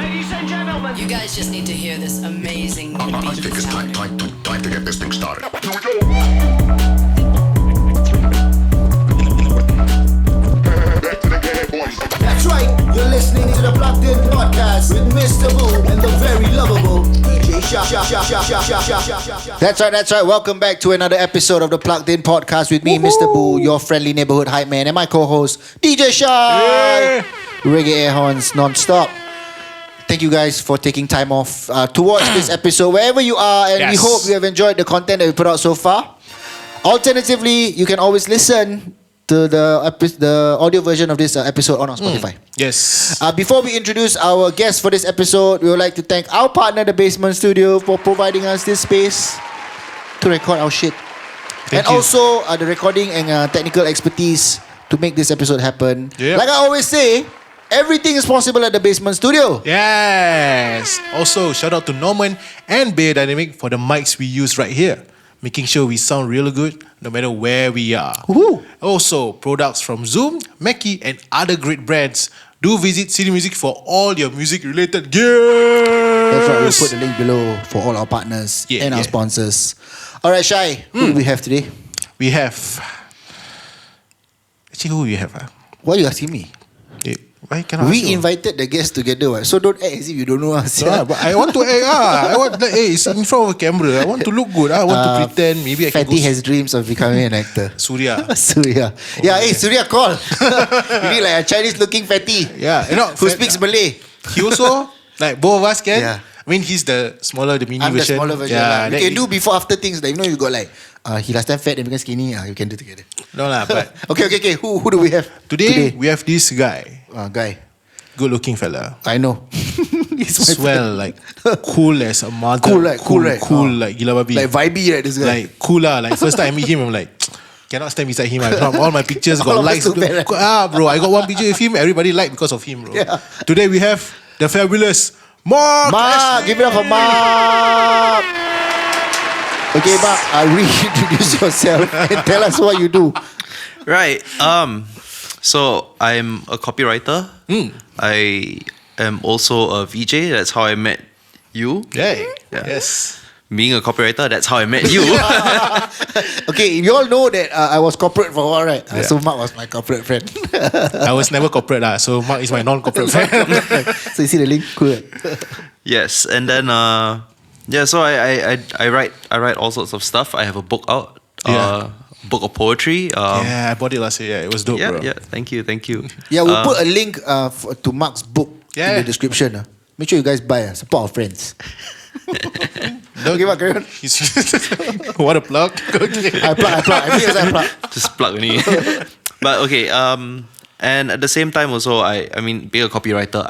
Ladies and gentlemen, You guys just need to hear this amazing beat I think it's that's happening. time to get this thing started. Here we go. Back to the game, boys. That's right, you're listening to the Plugged In Podcast with Mr. Boo and the very lovable DJ Sha. That's right. Welcome back to another episode of the Plugged In Podcast with me, Mr. Boo, your friendly neighborhood hype man, and my co-host, DJ Sha. Reggae air horns non-stop. Thank you guys for taking time off to watch this episode wherever you are, and we hope you have enjoyed the content that we put out so far. Alternatively, you can always listen to the audio version of this episode on our Spotify. Yes. Before we introduce our guest for this episode, we would like to thank our partner, the Basement Studio, for providing us this space to record our shit. Thank you. Also the recording and technical expertise to make this episode happen. Yep. Like I always say, everything is possible at the Basement Studio. Yes. Also, shout out to Norman and Beyerdynamic for the mics we use right here, making sure we sound really good no matter where we are. Woohoo. Also, products from Zoom, Mackie, and other great brands. Do visit City Music for all your music-related gear. That's right, we'll put the link below for all our partners and our sponsors. Alright, Shai, who do we have today? We have... Actually, who we have? Why are you asking me? Why cannot We ask you? invited the guests together, right? So don't act as if you don't know us. No, but I want to act. I want like, hey, it's in front of a camera. I want to look good. I want to pretend. Maybe I can Fatty go. has dreams of becoming an actor. Surya. Surya. Hey, Surya, call. You need like a Chinese-looking fatty. Yeah, Who speaks Malay. He also like both of us can. Yeah. I mean, he's the smaller, the mini I'm the version. smaller version. Yeah, We can do before after things. Like, you got like, he last time fat and became skinny. You can do together. No lah, but Okay. Who do we have today we have this guy, guy. good-looking fella, I know. He's my swell like cool as a mother. Cool, right? Cool like gila babi. like vibey, right? This guy. Like cool lah. Like first time I meet him, I'm like, cannot stand beside him. All my pictures All got of us likes. look bad, Bro, I got one picture with him. Everybody liked because of him, bro. Yeah. Today we have the fabulous Marc. Give it up for Marc. Okay, Marc, reintroduce yourself and tell us what you do. Right. So I'm a copywriter. I am also a VJ. That's how I met you. Yay. Yeah. Yes. Being a copywriter, that's how I met you. Okay, you all know that I was corporate for a while, right? So Marc was my corporate friend. I was never corporate lah, so Marc is my non-corporate friend. So you see the link? Cool. Yes, and then so I write all sorts of stuff. I have a book out. Book of poetry. Yeah, I bought it last year. Yeah, it was dope, bro. Yeah. Thank you. Yeah, we'll put a link to Marc's book in Yeah. the description. Make sure you guys buy. Support our friends. Okay, Marc, carry on. What a plug. Okay. I plug. I plug. Just plug me. But okay, and at the same time also, I mean, being a copywriter,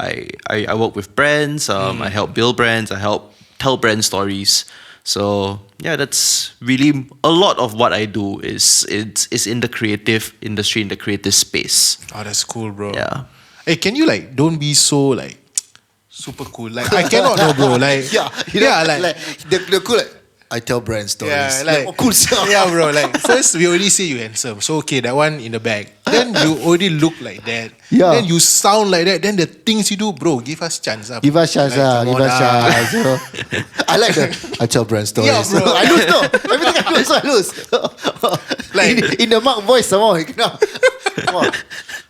I work with brands. I help build brands. I help tell brand stories. So yeah, that's really a lot of what I do is in the creative industry, in the creative space. Oh, that's cool, bro. Yeah. Hey, can you like don't be so like super cool? Like I cannot know, bro. Like like the cool. Like, I tell brand stories. Yeah, like, cool. yeah, bro. Like first we already say you handsome, so okay, that one in the bag. Then you already look like that. Yeah. Then you sound like that. Then the things you do, bro, give us chance. Give us chance. Like, Give come us on, chance. I like I tell brand stories. Yeah, bro. I lose no. Everything I lose. Like- in the Marc voice, some more. Come on.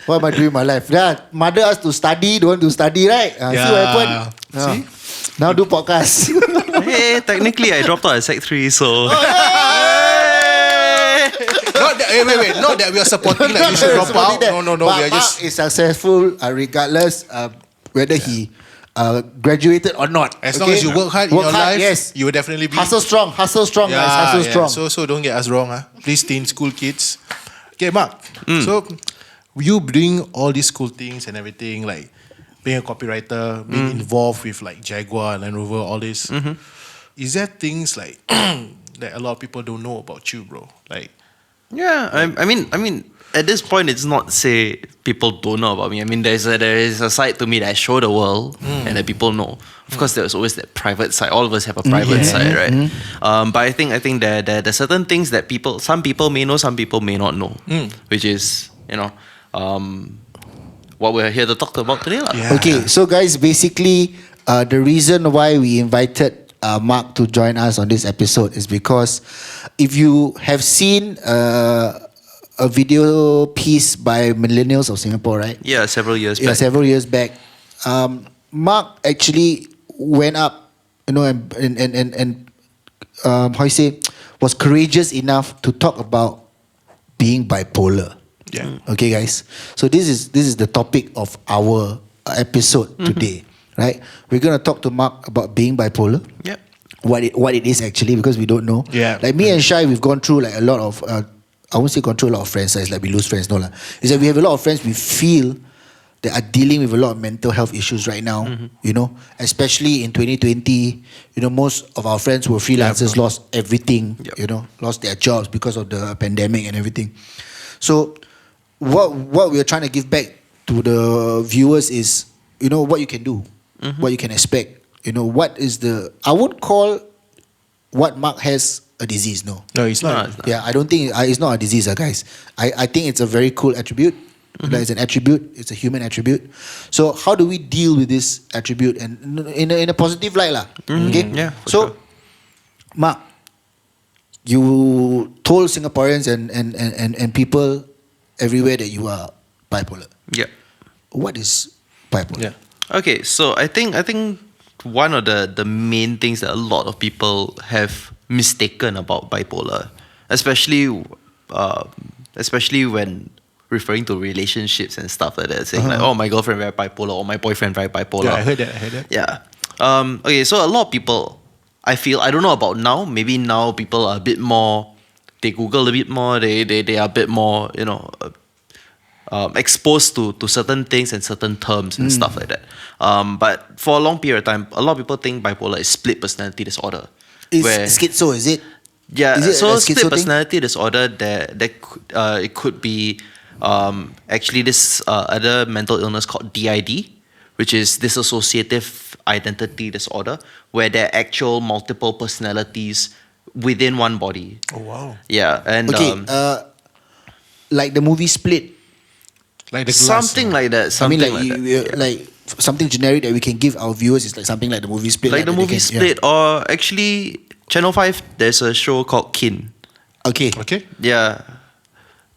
What am I doing in my life? Yeah, mother us to study, don't want to study, right? See what happened? See? Now do podcast. Hey, technically I dropped out at Sec 3, so Not that, wait. Not that we are supporting like you should drop out. No. But We are just. Marc is successful regardless whether he graduated or not. As long as you work hard in your life, yes. you will definitely be. Hustle strong, guys. Hustle strong. So don't get us wrong, Please stay in school, kids. Okay, Marc. So you doing all these cool things and everything, like being a copywriter, being involved with like Jaguar, Land Rover, all this. Is there things like that a lot of people don't know about you, bro? Like, yeah. I mean, at this point, it's not say people don't know about me. I mean, there is a side to me that I show the world and that people know. Of course, there's always that private side. All of us have a private side, right? But I think there are certain things that some people may know, some people may not know, which is what we're here to talk about today, lah. Okay, so guys, basically, The reason why we invited Marc to join us on this episode is because if you have seen a video piece by Millennials of Singapore, right? Yeah, several years back. Yeah, several years back. Marc actually went up, and how you say, was courageous enough to talk about being bipolar. Yeah. Okay, guys. So this is the topic of our episode today, right? We're gonna talk to Marc about being bipolar. Yep. What it is actually, because we don't know. Yeah. Like me and Shai, we've gone through like a lot of. I won't say gone through a lot of friends. It's like we lose friends. No lah. It's that we have a lot of friends we feel that are dealing with a lot of mental health issues right now. Especially in 2020. Most of our friends who were freelancers lost everything. Yep. Lost their jobs because of the pandemic and everything. So, what we are trying to give back to the viewers is, what you can do, what you can expect. What is the? I won't call what Marc has a disease. No. No, it's not. Yeah, I don't think it's not a disease, guys. I think it's a very cool attribute. Like it's an attribute. It's a human attribute. So how do we deal with this attribute and in a positive light, lah? Okay. Yeah. So, Marc, you told Singaporeans and people everywhere that you are bipolar. Yeah. What is bipolar? Yeah. Okay, so I think one of the main things that a lot of people have mistaken about bipolar, especially when referring to relationships and stuff like that, saying like, oh, my girlfriend very bipolar or my boyfriend very bipolar. Yeah, I heard that. Yeah. Okay, so a lot of people, I feel, I don't know about now, maybe now people are a bit more, they Google a bit more, they are a bit more, exposed to certain things and certain terms and stuff like that. But for a long period of time, a lot of people think bipolar is split personality disorder. Is where- schizo, is it? Yeah, Is it so a schizo split thing? personality disorder, it could be actually this other mental illness called DID, which is dissociative identity disorder, where there are actual multiple personalities within one body. Oh wow. Yeah, and Okay, like the movie Split. Like the glass. something like that. I Something mean, like that. like something generic that we can give our viewers is like something like the movie Split. Like the that they movie can- Split, or actually Channel 5, there's a show called Kin. Okay. Okay. Yeah,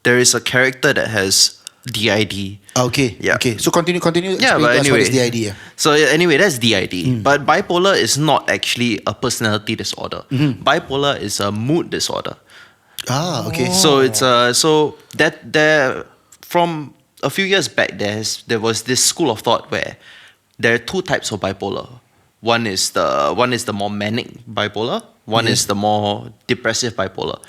there is a character that has DID. Okay. Yeah. Okay. So continue. Yeah, explain but to us anyway. what is the idea? So anyway, that's DID. But bipolar is not actually a personality disorder. Bipolar is a mood disorder. Ah, okay. So it's so that there from a few years back there was this school of thought where there are two types of bipolar. One is the more manic bipolar. One is the more depressive bipolar.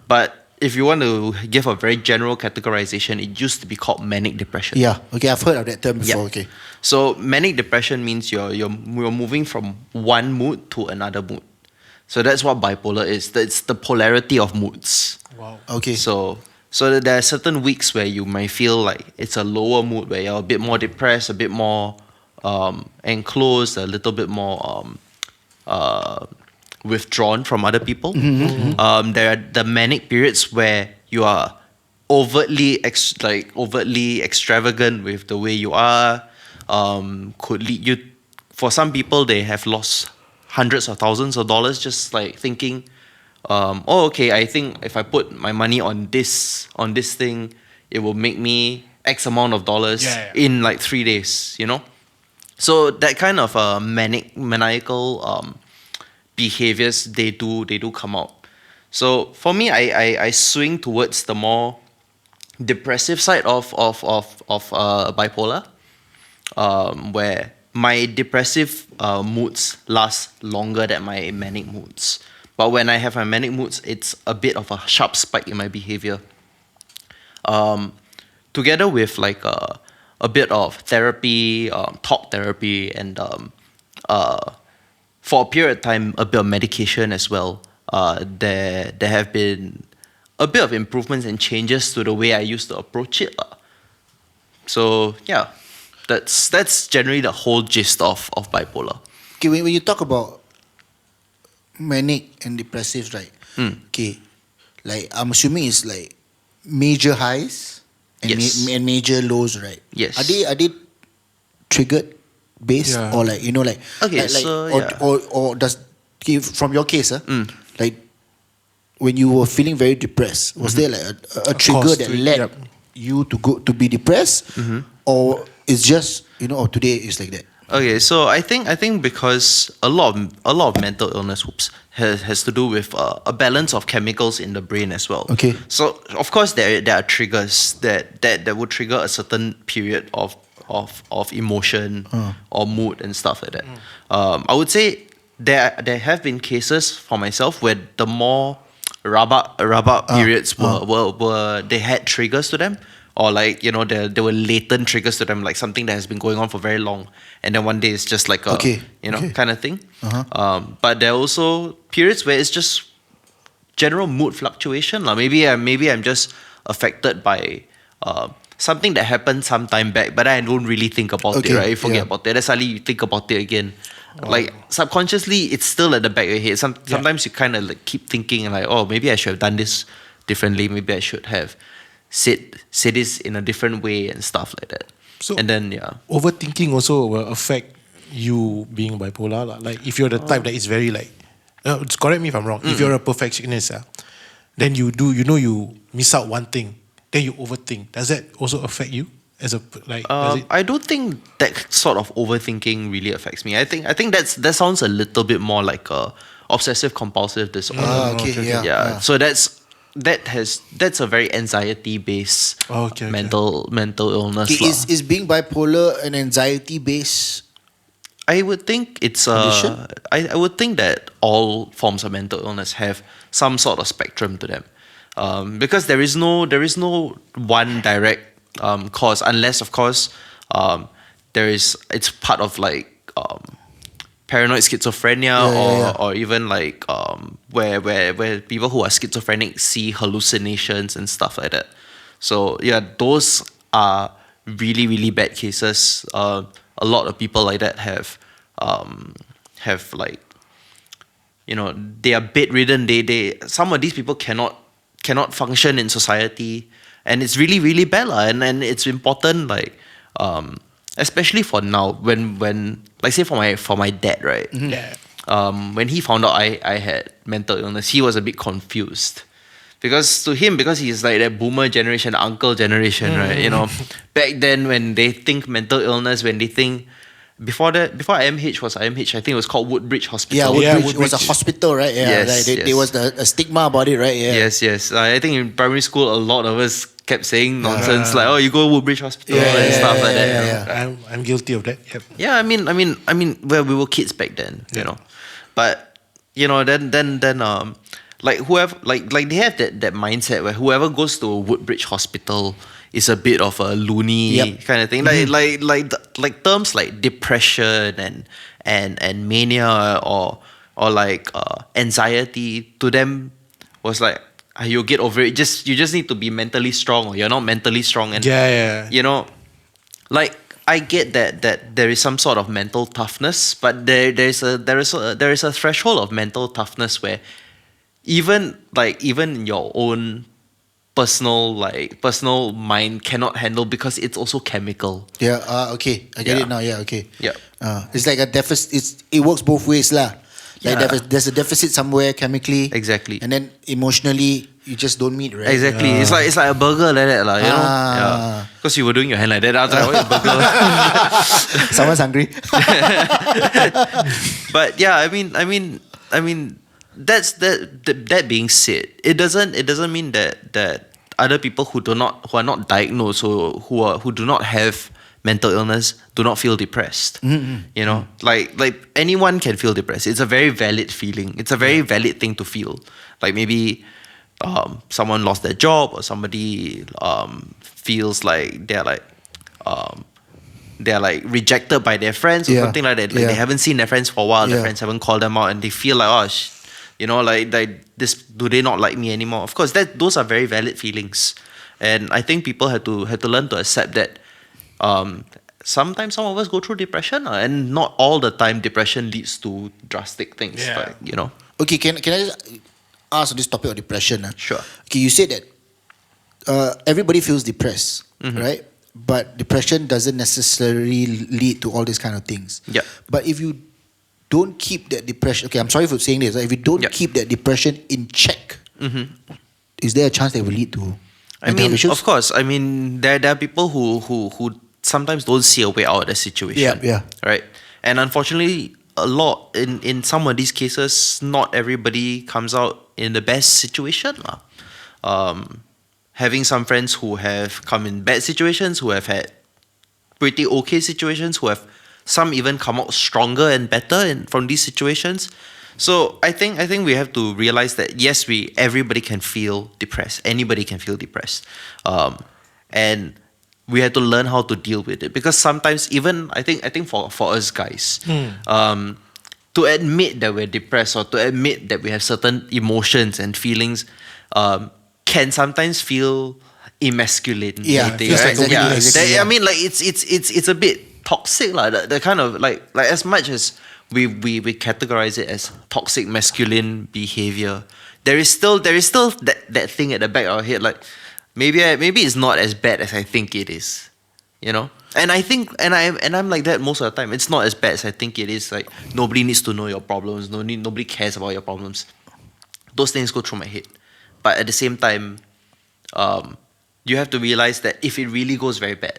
But if you want to give a very general categorization, it used to be called manic depression. Yeah. Okay, I've heard of that term before. Yeah. Okay. So manic depression means you're moving from one mood to another mood. So that's what bipolar is. It's the polarity of moods. Wow. Okay. So there are certain weeks where you might feel like it's a lower mood, where you're a bit more depressed, a bit more enclosed, a little bit more withdrawn from other people. There are the manic periods where you are overtly extravagant with the way you are. Could lead you. For some people, they have lost hundreds of thousands of dollars just like thinking, okay, I think if I put my money on this thing, it will make me X amount of dollars in like 3 days, So that kind of maniacal behaviors, they do come out. So for me, I swing towards the more depressive side of bipolar, where my depressive moods last longer than my manic moods. But when I have my manic moods, it's a bit of a sharp spike in my behavior. Together with like a bit of therapy, talk therapy, and for a period of time, a bit of medication as well. There have been a bit of improvements and changes to the way I used to approach it. So yeah, that's generally the whole gist of bipolar. Okay, when you talk about manic and depressive, right? Okay, like I'm assuming it's like major highs and, Yes. and major lows, right? Yes. Are they triggered based, Yeah. or like Okay, like, so, or, yeah. or does from your case, like when you were feeling very depressed, was there like a trigger cause that to it, led yep. you to be depressed, or it's just today is like that? Okay, so I think because a lot of mental illness has to do with a balance of chemicals in the brain as well. Okay. So of course there are triggers that would trigger a certain period of emotion or mood and stuff like that. I would say there have been cases for myself where the more rabak periods were they had triggers to them, or like there were latent triggers to them, like something that has been going on for very long, and then one day it's just like a kind of thing. But there are also periods where it's just general mood fluctuation. Like maybe I'm just affected by something that happened some time back, but I don't really think about it, right? You forget about it. Then suddenly you think about it again. Like subconsciously, it's still at the back of your head. Sometimes you kind of like keep thinking like, oh, maybe I should have done this differently. Maybe I should have said this in a different way and stuff like that. So and then overthinking also will affect you being bipolar lah. Like if you're the type that is very like, correct me if I'm wrong. If you're a perfectionist, then you miss out one thing, then you overthink. Does that also affect you as a like? I don't think that sort of overthinking really affects me. I think that sounds a little bit more like a obsessive compulsive disorder. Yeah. So that's a very anxiety based mental illness. Okay, is being bipolar an anxiety based? I would think it's I would think that all forms of mental illness have some sort of spectrum to them, because there is no one direct cause, unless of course it's part of like paranoid schizophrenia or even like where people who are schizophrenic see hallucinations and stuff like that. So yeah, those are really, really bad cases. A lot of people like that have like, they are bedridden. They some of these people cannot function in society, and it's really, really bad and it's important, like especially for now, when like say for my dad, right? When he found out I had mental illness, he was a bit confused. Because he's like that boomer generation, the uncle generation, right? Back then when they think mental illness, when they think before IMH was IMH, I think it was called Woodbridge Hospital. Yeah, Woodbridge was a hospital, right? Yeah, yes, right. There was a stigma about it, right? Yeah. Yes. I think in primary school, a lot of us kept saying nonsense like, "Oh, you go to Woodbridge Hospital" and stuff like that. Yeah. I'm guilty of that. Yep. Yeah, I mean, well, we were kids back then, but then like whoever like they have that mindset where whoever goes to Woodbridge Hospital is a bit of a loony kind of thing. Like terms like depression and mania or like anxiety to them was like, you'll get over it. You just need to be mentally strong, or you're not mentally strong. And like I get that there is some sort of mental toughness, but there is a threshold of mental toughness where even your own personal mind cannot handle, because it's also chemical. Yeah. Okay. I get it now. Yeah. Okay. Yeah. It's like a deficit. It works both ways, lah. Like there's a deficit somewhere chemically. Exactly. And then emotionally, you just don't meet, right? Exactly. It's like a burger like that, lah. Yeah. Because you were doing your hand like that. I was like, what is burger? Someone's hungry. But yeah, I mean, that being said, it doesn't mean that other people who are not diagnosed or who do not have mental illness do not feel depressed. Like anyone can feel depressed. It's a very valid feeling. It's a very valid thing to feel. Like maybe someone lost their job, or somebody feels like they're like rejected by their friends or something like that. Like they haven't seen their friends for a while. Their friends haven't called them out, and they feel like, like this, do they not like me anymore? Of course, those are very valid feelings, and I think people have to learn to accept that. Sometimes some of us go through depression, and not all the time depression leads to drastic things. Yeah. Like, Okay, can I just ask on this topic of depression? Sure. Okay, you said that everybody feels depressed, right? but depression doesn't necessarily lead to all these kind of things. Yeah. But if you don't keep that depression, okay, I'm sorry for saying this, if you don't Yeah. keep that depression in check, is there a chance that it will lead to I mental mean, issues? of course. I mean, there are people who sometimes don't see a way out of the situation. Yeah. Right. And unfortunately, a lot in some of these cases, not everybody comes out in the best situation. Having some friends who have come in bad situations, who have had pretty okay situations, who have some even come out stronger and better from these situations. So I think we have to realize that yes, everybody can feel depressed. Anybody can feel depressed, and we have to learn how to deal with it. Because sometimes even I think for us guys, to admit that we're depressed or to admit that we have certain emotions and feelings, can sometimes feel emasculating. Yeah, feels right? like exactly, yeah. I mean, like it's a bit toxic, the kind of like as much as we categorize it as toxic masculine behavior, there is still that thing at the back of our head, like maybe it's not as bad as I think it is, you know. And I think I'm like that most of the time. It's not as bad as I think it is. Like nobody needs to know your problems. Nobody cares about your problems. Those things go through my head, but at the same time, you have to realize that if it really goes very bad,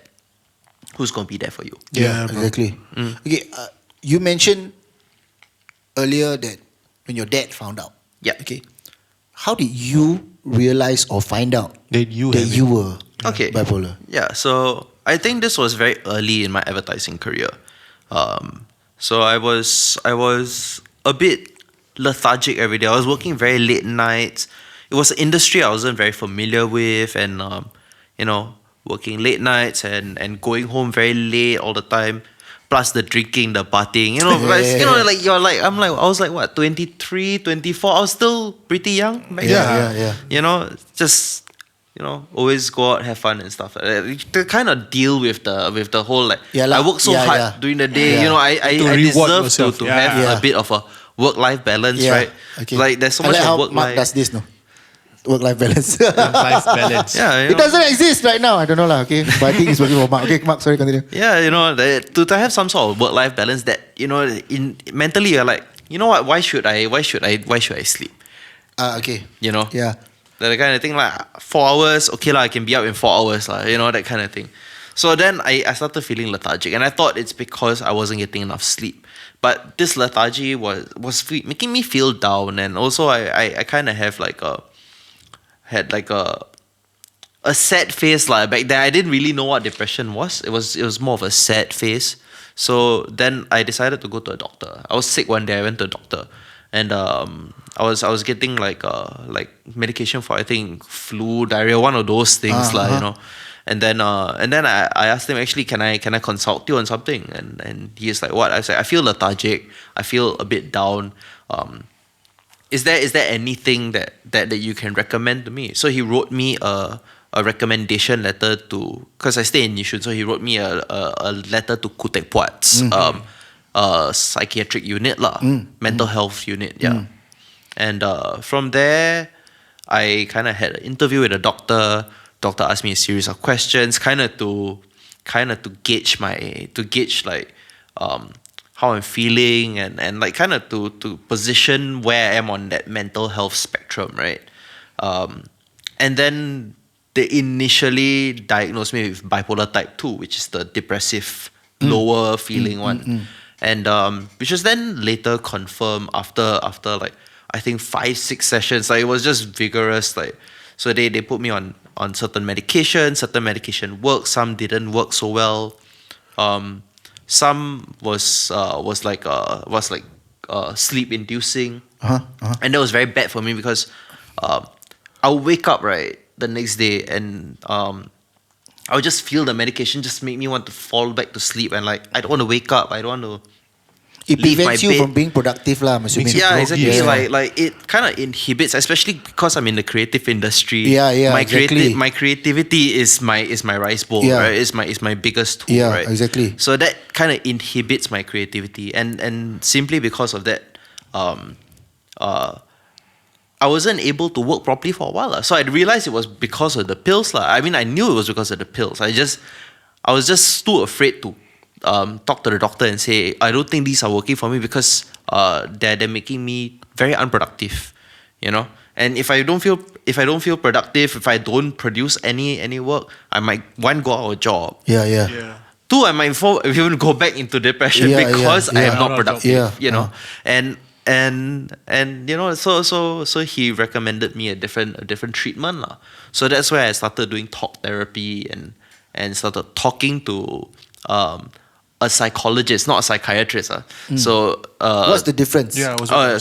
who's gonna be there for you? Yeah, bro. exactly. Okay, you mentioned earlier that when your dad found out. Yeah. Okay. How did you realize or find out That you that have you it. were Okay. bipolar? Yeah, so I think this was very early in my advertising career. So I was a bit lethargic every day. I was working very late nights. It was an industry I wasn't very familiar with, and working late nights and going home very late all the time. Plus the drinking, the partying, I was like what, 23, 24. I was still pretty young back then. Yeah. Just always go out, have fun and stuff like that. To kind of deal with the whole I work so hard during the day. Yeah. I To reward deserve yourself. to Yeah. have a bit of a work-life balance, right? Okay. Like there's so I much like of how work Marc life. does this, no? Work-life balance. Life balance. Yeah, It doesn't exist right now. I don't know lah. Okay, but I think it's working for Marc. Okay, Marc, sorry, continue. Yeah, to have some sort of work-life balance that in mentally you're like, you know what? Why should I sleep? Okay. Yeah. That kind of thing, like 4 hours, okay lah, I can be up in 4 hours lah, that kind of thing. So then I started feeling lethargic, and I thought it's because I wasn't getting enough sleep. But this lethargy was making me feel down, and also I kind of have had a sad face like back then. I didn't really know what depression was. It was more of a sad face. So then I decided to go to a doctor. I was sick one day. I went to a doctor, and I was getting like medication for I think flu, diarrhea, one of those things And then I asked him, actually, can I consult you on something? And he's like, what? I said, I feel lethargic. I feel a bit down. Is there anything that you can recommend to me? So he wrote me a recommendation letter because I stay in Yishun, so he wrote me a letter to Kutek Puat's psychiatric unit mental health unit, yeah. And from there, I kind of had an interview with a doctor. Doctor asked me a series of questions, kind of to gauge how I'm feeling and like kind of to position where I am on that mental health spectrum, right? And then they initially diagnosed me with bipolar type 2, which is the depressive, lower feeling one. And which was then later confirmed after like I think 5-6 sessions. Like it was just vigorous. Like so they put me on certain medication. Certain medication worked, some didn't work so well. Some was sleep inducing, and that was very bad for me because I would wake up right the next day and I would just feel the medication just make me want to fall back to sleep, and like I don't want to wake up, I don't want to. It leave prevents my you bed. from being productive lah, I'm assuming. Yeah, exactly. Yeah. Like it kind of inhibits, especially because I'm in the creative industry. Yeah, My exactly. my creativity is my rice bowl, Yeah. right? It's my biggest tool, Yeah, right? exactly. So that kind of inhibits my creativity, and simply because of that, I wasn't able to work properly for a while. So I realized it was because of the pills. I mean, I knew it was because of the pills. I was just too afraid to talk to the doctor and say, I don't think these are working for me because they're making me very unproductive, you know. And if I don't feel productive, if I don't produce any work, I might one go out of a job. Yeah. Two, I might even go back into depression because I am not productive. You know, and you know, so he recommended me a different treatment lah. So that's where I started doing talk therapy and started talking to a psychologist, not a psychiatrist. So What's the difference?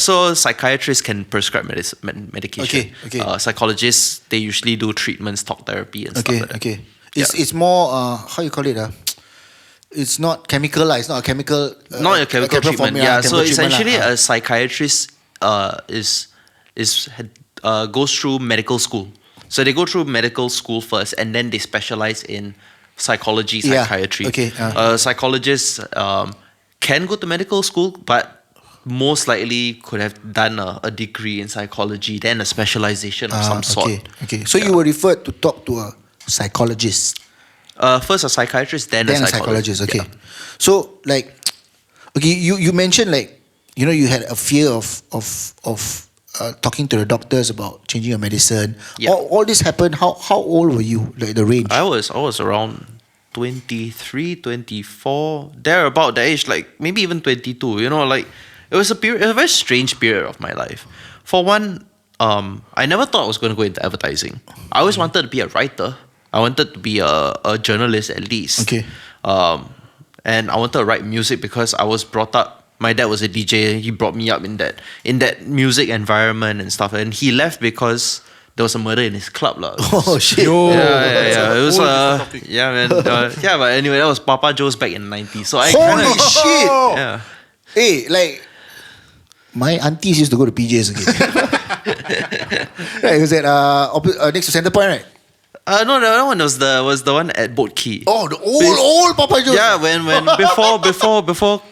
so psychiatrists can prescribe medication. Okay. Psychologists, they usually do treatments, talk therapy and stuff like that. Okay. It's more how you call it? It's not chemical. It's not a chemical. Not a chemical treatment. So essentially, a a psychiatrist goes through medical school. So they go through medical school first, and then they specialize in psychology, psychiatry. Psychologists can go to medical school, but most likely could have done a degree in psychology, then a specialization of some sort. Okay. So you were referred to talk to a psychologist. First a psychiatrist, then a psychologist. Okay. Yeah. So you mentioned you had a fear of talking to the doctors about changing your medicine. Yeah. All this happened. How old were you? Like the range? I was around 23, 24, there about that age, like maybe even 22. You know, like it was a very strange period of my life. For one, I never thought I was going to go into advertising. I always wanted to be a writer. I wanted to be a journalist at least. Okay. And I wanted to write music because I was brought up. My dad was a DJ. He brought me up in that music environment and stuff. And he left because there was a murder in his club, lah. Oh shit! Yeah. It was yeah, man. Yeah, but anyway, that was Papa Joe's back in the 90s. So I Holy shit! Yeah. Hey, like my aunties used to go to PJs again. Right, it was at next to Center Point, right? No, the other one was the one at Boat Quay. Oh, the old Papa Joe's. Yeah, when before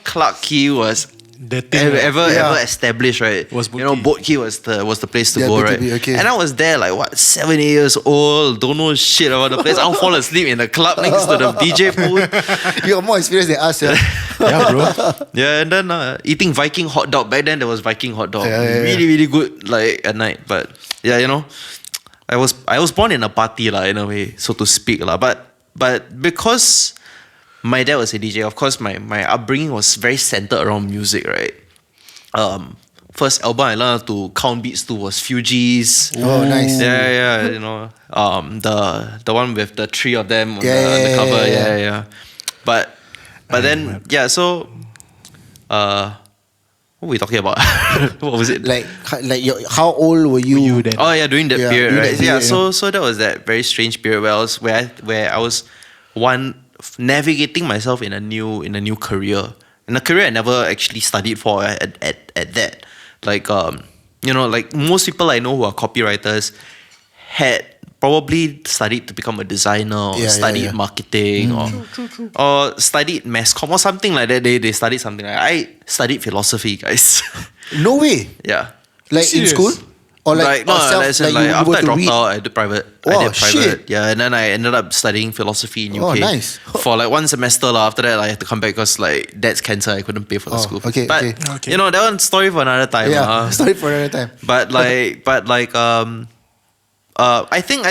Clarke Quay was The thing ever established, right? Was Boat you know, Quay. Boat Quay was the place to go, Boat right? Quay, okay. And I was there like 7 years old, don't know shit about the place. I'll fall asleep in the club next to the DJ booth. You got more experience than us, yeah. Yeah, bro. Yeah, and then eating Viking hot dog. Back then there was Viking hot dog. Yeah. Really, really good, like at night. But yeah, you know, I was born in a party lah, in a way, so to speak lah. But because my dad was a DJ, of course my upbringing was very centered around music, right? First album I learned to count beats to was Fugees. Oh, nice. Yeah, you know, the one with the three of them on the cover. Yeah. But then so what were we talking about? What was it? How old were you then? Oh yeah, during that period, during right? that period, So that was that very strange period where I was navigating myself in a new career. In a career I never actually studied for at that. Like you know, like most people I know who are copywriters had probably studied to become a designer or studied marketing or studied mass comm or something like that. They studied something like that. I studied philosophy, guys. No way. Yeah. Like Serious? in school? Or like after I dropped out, I did private. I did private. Shit. Yeah, and then I ended up studying philosophy in UK. Oh, nice. For like 1 semester. After that, I had to come back because like dad's cancer. I couldn't pay for the school. Okay, but okay. you know, that one's story for another time. Yeah, story for another time. I think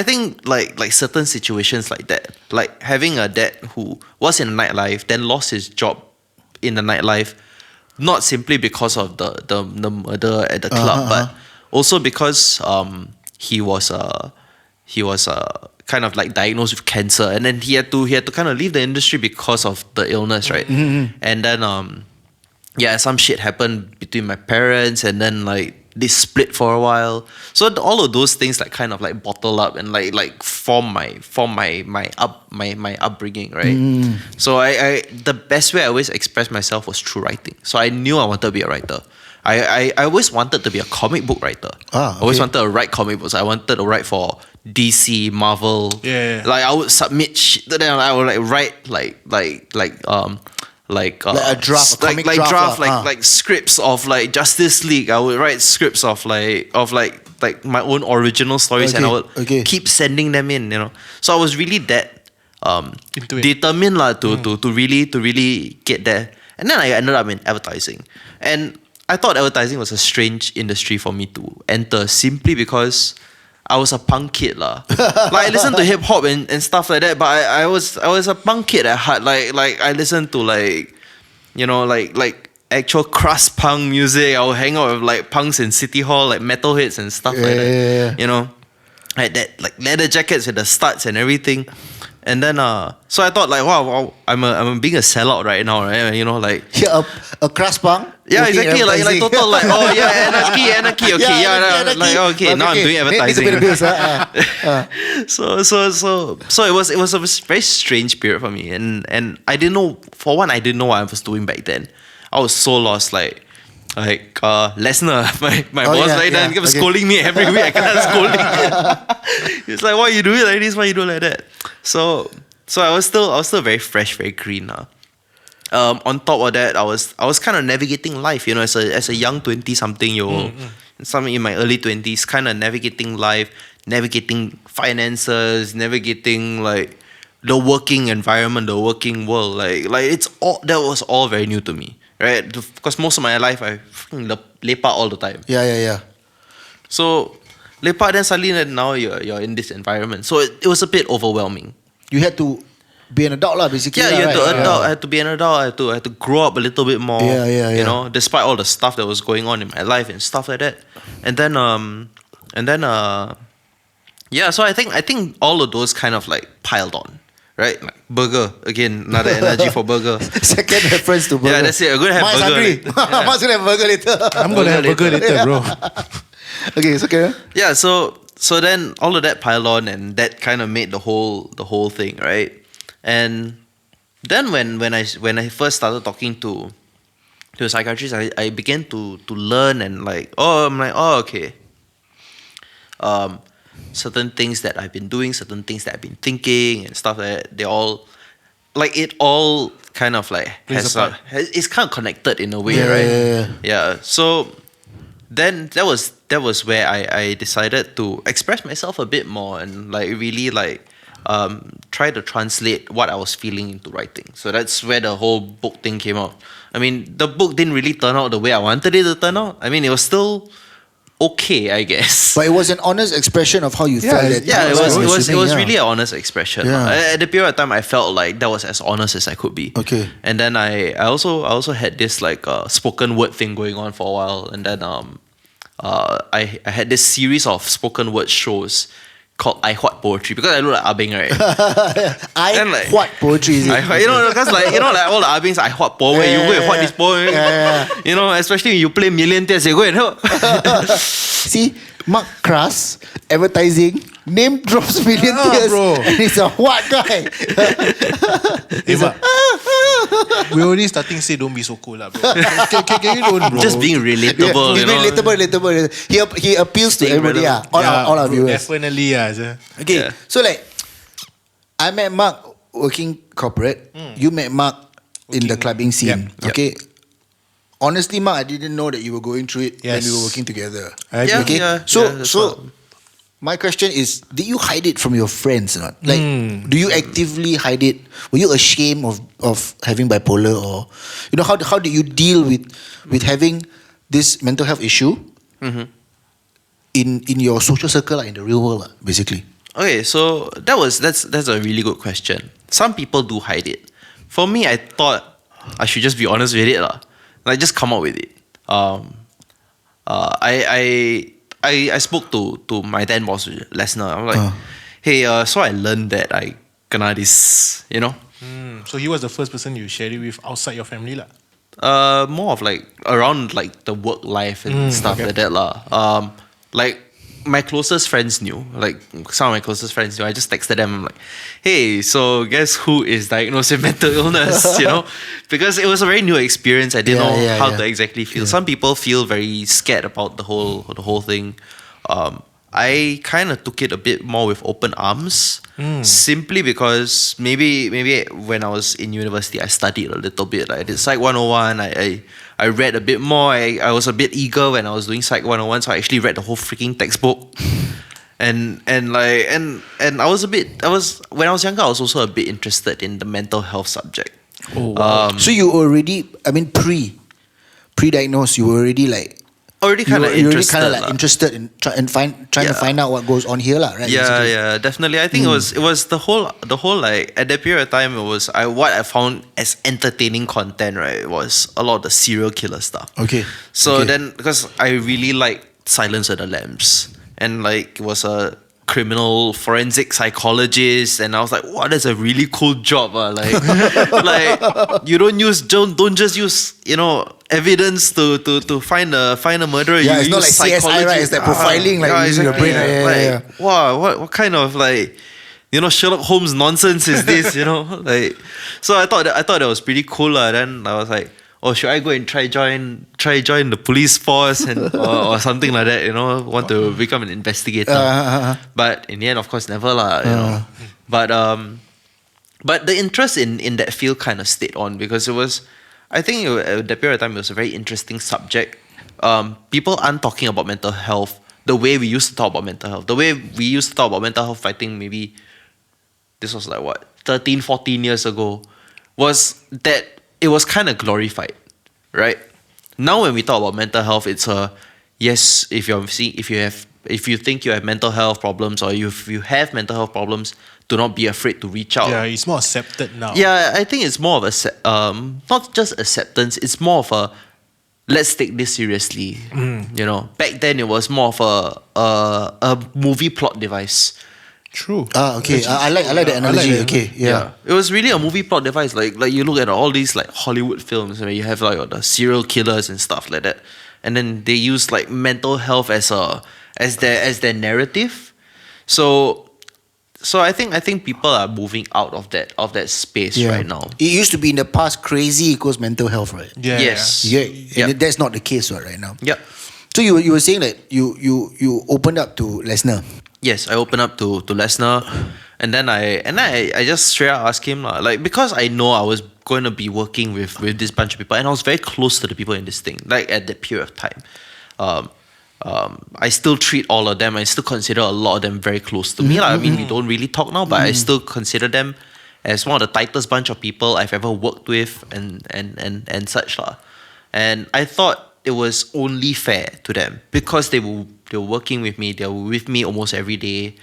like certain situations like that, like having a dad who was in the nightlife, then lost his job in the nightlife, not simply because of the murder at the club, but also because he was kind of like diagnosed with cancer, and then he had to kind of leave the industry because of the illness, right? And then some shit happened between my parents, and then like they split for a while. So all of those things like kind of like bottle up and like form my upbringing, right? So I the best way I always expressed myself was through writing. So I knew I wanted to be a writer. I always wanted to be a comic book writer. I always wanted to write comic books. I wanted to write for DC, Marvel. Yeah. Like I would submit shit to them. I would like write like a draft, a comic draft, like scripts of like Justice League. I would write scripts of like my own original stories, and I would keep sending them in. You know, so I was really that Into it. determined to really get there. And then I ended up in advertising. And I thought advertising was a strange industry for me to enter simply because I was a punk kid lah. Like I listened to hip hop and stuff like that, but I was a punk kid at heart. Like I listened to like actual crust punk music. I would hang out with like punks in City Hall, like metalheads and stuff like that. Yeah. You know, like that, like leather jackets with the studs and everything. And then so I thought like, wow, I'm being a sellout right now, right? You know, like Yeah, a crust punk. yeah, working exactly. Like advertising. total like, oh yeah, anarchy. Okay, anarchy. like okay, now I'm doing Need to pay the advertising. bills, So it was a very strange period for me, and I didn't know. For one, I didn't know what I was doing back then. I was so lost. Like Lesnar, my Oh, boss yeah, right then yeah, kept okay. scolding me every week. I can't scolding. It's like, why you do it like this? Why you do it like that? So I was still very fresh, very green. On top of that, I was kind of navigating life, you know, as a young 20-something year old, something in my early 20s, kind of navigating life, navigating finances, navigating like the working environment, the working world. Like that was all very new to me, right? Because most of my life I fucking lepak all the time. Yeah. So lepak, then suddenly now you're in this environment. So it was a bit overwhelming. You had to be an adult lah, basically. Yeah, lah, you had to right? adult. I had to be an adult. I had to grow up a little bit more. Yeah. You know, despite all the stuff that was going on in my life and stuff like that. And then yeah. So I think all of those kind of like piled on, right? Like burger again, another energy for burger. Second reference to burger. Yeah, that's it. I'm gonna have Mark's burger. hungry. Yeah. Mark's gonna have burger later. I'm gonna have burger later, bro. Okay, it's okay. Yeah, so then all of that piled on, and that kind of made the whole thing, right? And then when I first started talking to a psychiatrist, I began to learn and okay. Certain things that I've been doing, certain things that I've been thinking and stuff like that, they all like it all kind of like it's kind of connected in a way, right? Yeah. So then that was where I decided to express myself a bit more and like really like try to translate what I was feeling into writing. So that's where the whole book thing came out. I mean, the book didn't really turn out the way I wanted it to turn out. I mean, it was still okay, I guess. But it was an honest expression of how you felt. Yeah, it was yeah. really an honest expression. Yeah. At the period of time, I felt like that was as honest as I could be. Okay. And then I also had this like spoken word thing going on for a while, and then I had this series of spoken word shows called I Huat Poetry, because I look like Abeng, right? What poetry is it? Because like all the Abengs, I Huat poem, you go and Huat this poem. You know, especially when you play Million Tears, you go and help. See, Marc Kras, advertising, name drops Million Tears, bro. and he's a what guy? Hey, Marc, we already starting say don't be so cool lah, bro. Can you don't, bro? Just being relatable, He's you know. relatable. He appeals to Being everybody, relevant. all our viewers. Definitely, yeah. Okay, Yeah. so like, I met Marc working corporate. You met Marc in the clubbing scene. Yep. Okay. Honestly, Marc, I didn't know that you were going through it when Yes. we were working together. Yeah, Okay. yeah, that's So all. my question is, did you hide it from your friends or not? Like, do you actively hide it? Were you ashamed of having bipolar, or how did you deal with having this mental health issue in your social circle, in the real world, basically? Okay, so that's a really good question. Some people do hide it. For me, I thought I should just be honest with it, lah. Like just come out with it. I spoke to my then boss, Lesnar. I'm like, hey, so I learned that I kena this, So he was the first person you shared it with outside your family lah. more of like around like the work life and stuff like that lah. Like my closest friends knew, like some of my closest friends knew. I just texted them, I'm like, hey, so guess who is diagnosed with mental illness, because it was a very new experience. I didn't know how to exactly feel. Some people feel very scared about the whole thing. I kind of took it a bit more with open arms, simply because maybe when I was in university, I studied a little bit. I did Psych 101. I read a bit more. I was a bit eager when I was doing Psych 101, so I actually read the whole freaking textbook. and I was when I was younger, I was also a bit interested in the mental health subject. Oh, wow. So you already, I mean, pre-diagnosed, you were already like. Already kind of interested. Interested in trying to find out what goes on here, lah, right? Yeah, basically. yeah, definitely. I think it was the whole like at that period of time. It was what I found as entertaining content. Right, was a lot of the serial killer stuff. Okay. So then, because I really liked Silence of the Lambs, and like it was a criminal forensic psychologist, and I was like, wow, that's a really cool job. Like, like you don't just use evidence to find a murderer. Yeah, you it's not use like CSI, right? It's like profiling, like using your brain. Yeah. Wow, what kind of like Sherlock Holmes nonsense is this? Like, so I thought that was pretty cool. Then I was like, oh, should I go and try join the police force or something like that? Want to become an investigator. But in the end, of course, never lah. But the interest in that field kind of stayed on because it was, I think at that period of time, it was a very interesting subject. People aren't talking about mental health the way we used to talk about mental health. The way we used to talk about mental health, I think maybe this was like 13, 14 years ago, was that it was kind of glorified, right? Now when we talk about mental health, it's yes, if you think you have mental health problems or if you have mental health problems, do not be afraid to reach out. Yeah, it's more accepted now. Yeah, I think it's more of not just acceptance, it's more of a let's take this seriously. Back then it was more of a movie plot device. True. Okay. I like the analogy. Okay. Yeah. It was really a movie plot device. Like you look at all these like Hollywood films where you have like the serial killers and stuff like that, and then they use like mental health as their narrative. So I think people are moving out of that space right now. It used to be in the past crazy equals mental health, right? Yeah. Yes. Yeah. And that's not the case right now. Yep. So you were saying that you opened up to Lesnar. Yes, I opened up to Lesnar, and then I just straight out asked him like, because I know I was going to be working with this bunch of people, and I was very close to the people in this thing, like at that period of time. I still treat all of them. I still consider a lot of them very close to me. I mean, we don't really talk now, but I still consider them as one of the tightest bunch of people I've ever worked with, and such lah. And I thought it was only fair to them because they were working with me. They were with me almost every day.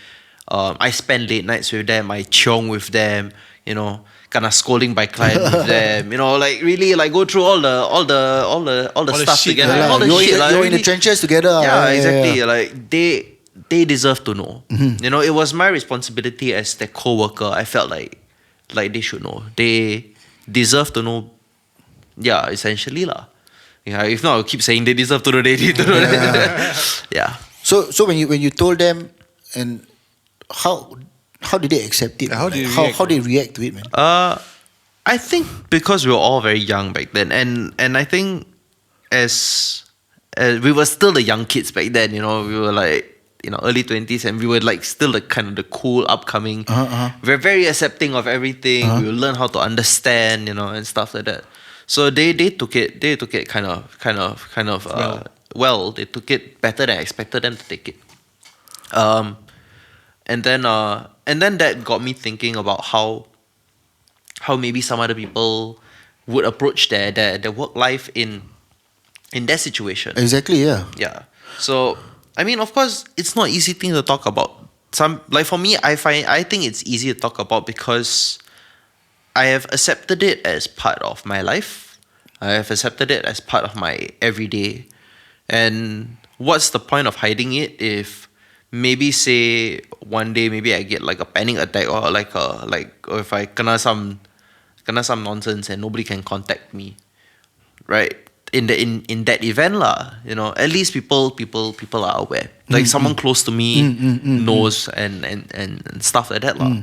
I spend late nights with them. I chiong with them. Kind of scolding by client with them. Like really like go through all the stuff shit, together. Yeah, All the you're shit. you're in the trenches together. Yeah, exactly. Yeah. Like they deserve to know. It was my responsibility as their co-worker. I felt like they should know. They deserve to know. Yeah, essentially lah. Yeah, if not, I'll keep saying they deserve to know. They need to know. Yeah. So when you told them, and how did they accept it? How did they how they react to it, man? I think because we were all very young back then, and I think as we were still the young kids back then, we were like early 20s, and we were like still the kind of the cool upcoming. We're very accepting of everything. We will learn how to understand, and stuff like that. So they took it kind of well. They took it better than I expected them to take it. And then that got me thinking about how maybe some other people would approach their work life in their situation. Exactly, yeah. Yeah. So I mean, of course, it's not easy thing to talk about. For me, I think it's easy to talk about because I have accepted it as part of my life. I have accepted it as part of my everyday. And what's the point of hiding it if maybe say one day maybe I get like a panic attack or or if I kena some nonsense and nobody can contact me, right? In that event lah, at least people are aware. Like someone close to me knows and stuff like that lah.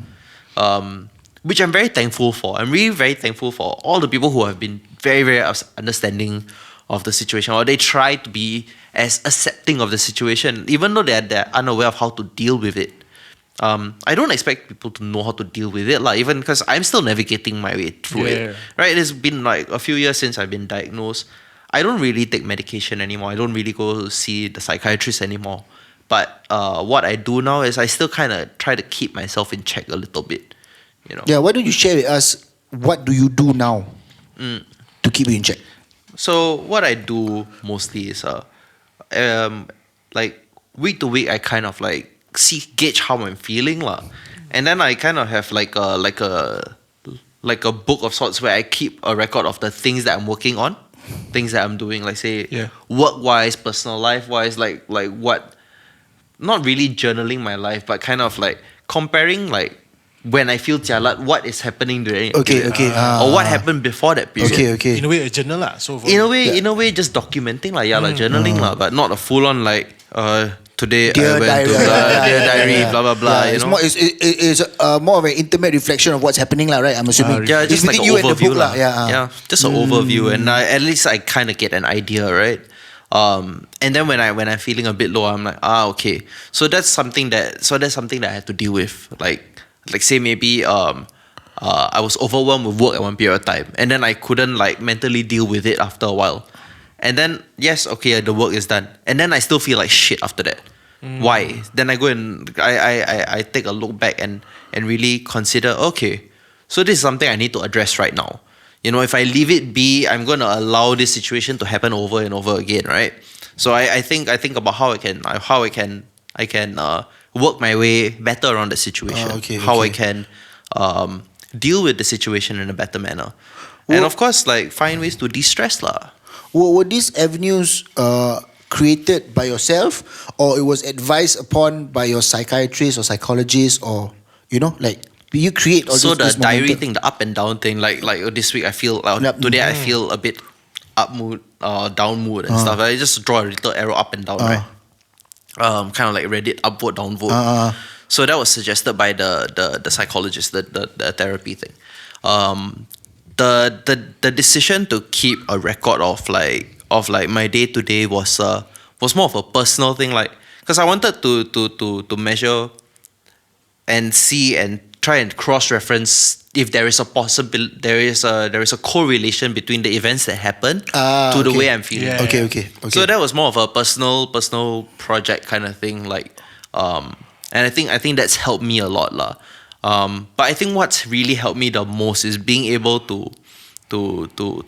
Which I'm very thankful for. I'm really very thankful for all the people who have been very, very understanding of the situation, or they try to be as accepting of the situation, even though they're unaware of how to deal with it. I don't expect people to know how to deal with it, even because I'm still navigating my way through it. Right? It's been like a few years since I've been diagnosed. I don't really take medication anymore. I don't really go see the psychiatrist anymore. But what I do now is I still kind of try to keep myself in check a little bit. You know. Yeah, why don't you share with us what do you do now to keep you in check? So what I do mostly is like week to week I kind of like gauge how I'm feeling lah. And then I kind of have like a book of sorts where I keep a record of the things that I'm working on, things that I'm doing, like say work wise, personal life wise, like what, not really journaling my life, but kind of like comparing like when I feel jialat, what is happening during that period, or what happened before that period. Okay. In a way, a journal lah. So In a way, just documenting like journaling lah, but not a full on like today Dear I went diary, to dear diary, blah blah blah. Yeah, You know, it's more of an intimate reflection of what's happening lah, right? I'm assuming. yeah, just It's like an between you and the overview book lah. Yeah. Just an overview, and at least I kind of get an idea, right? And then when I'm feeling a bit low, I'm like, okay. So that's something that I have to deal with. Like say maybe I was overwhelmed with work at one period of time, and then I couldn't like mentally deal with it after a while. And then yes, okay, the work is done, and then I still feel like shit after that. Why? Then I go and I take a look back and really consider, okay, so this is something I need to address right now. You know, if I leave it be, I'm going to allow this situation to happen over and over again, right? So I think about how I can work my way better around the situation. How I can deal with the situation in a better manner. And of course, like find ways to de-stress lah. Were these avenues created by yourself, or it was advised upon by your psychiatrist or psychologist, or like you create all So this the diary momentum? thing, the up and down thing, like this week I feel today I feel a bit up mood, down mood and stuff. I just draw a little arrow up and down, right? Kind of like Reddit upvote, downvote. So that was suggested by the psychologist, the therapy thing. The decision to keep a record of my day to day was more of a personal thing, like because I wanted to measure and see and try and cross reference if there is a there is a correlation between the events that happen to the way I'm feeling. Yeah. Okay. So that was more of a personal project kind of thing, like and I think that's helped me a lot lah. But I think what's really helped me the most is being able to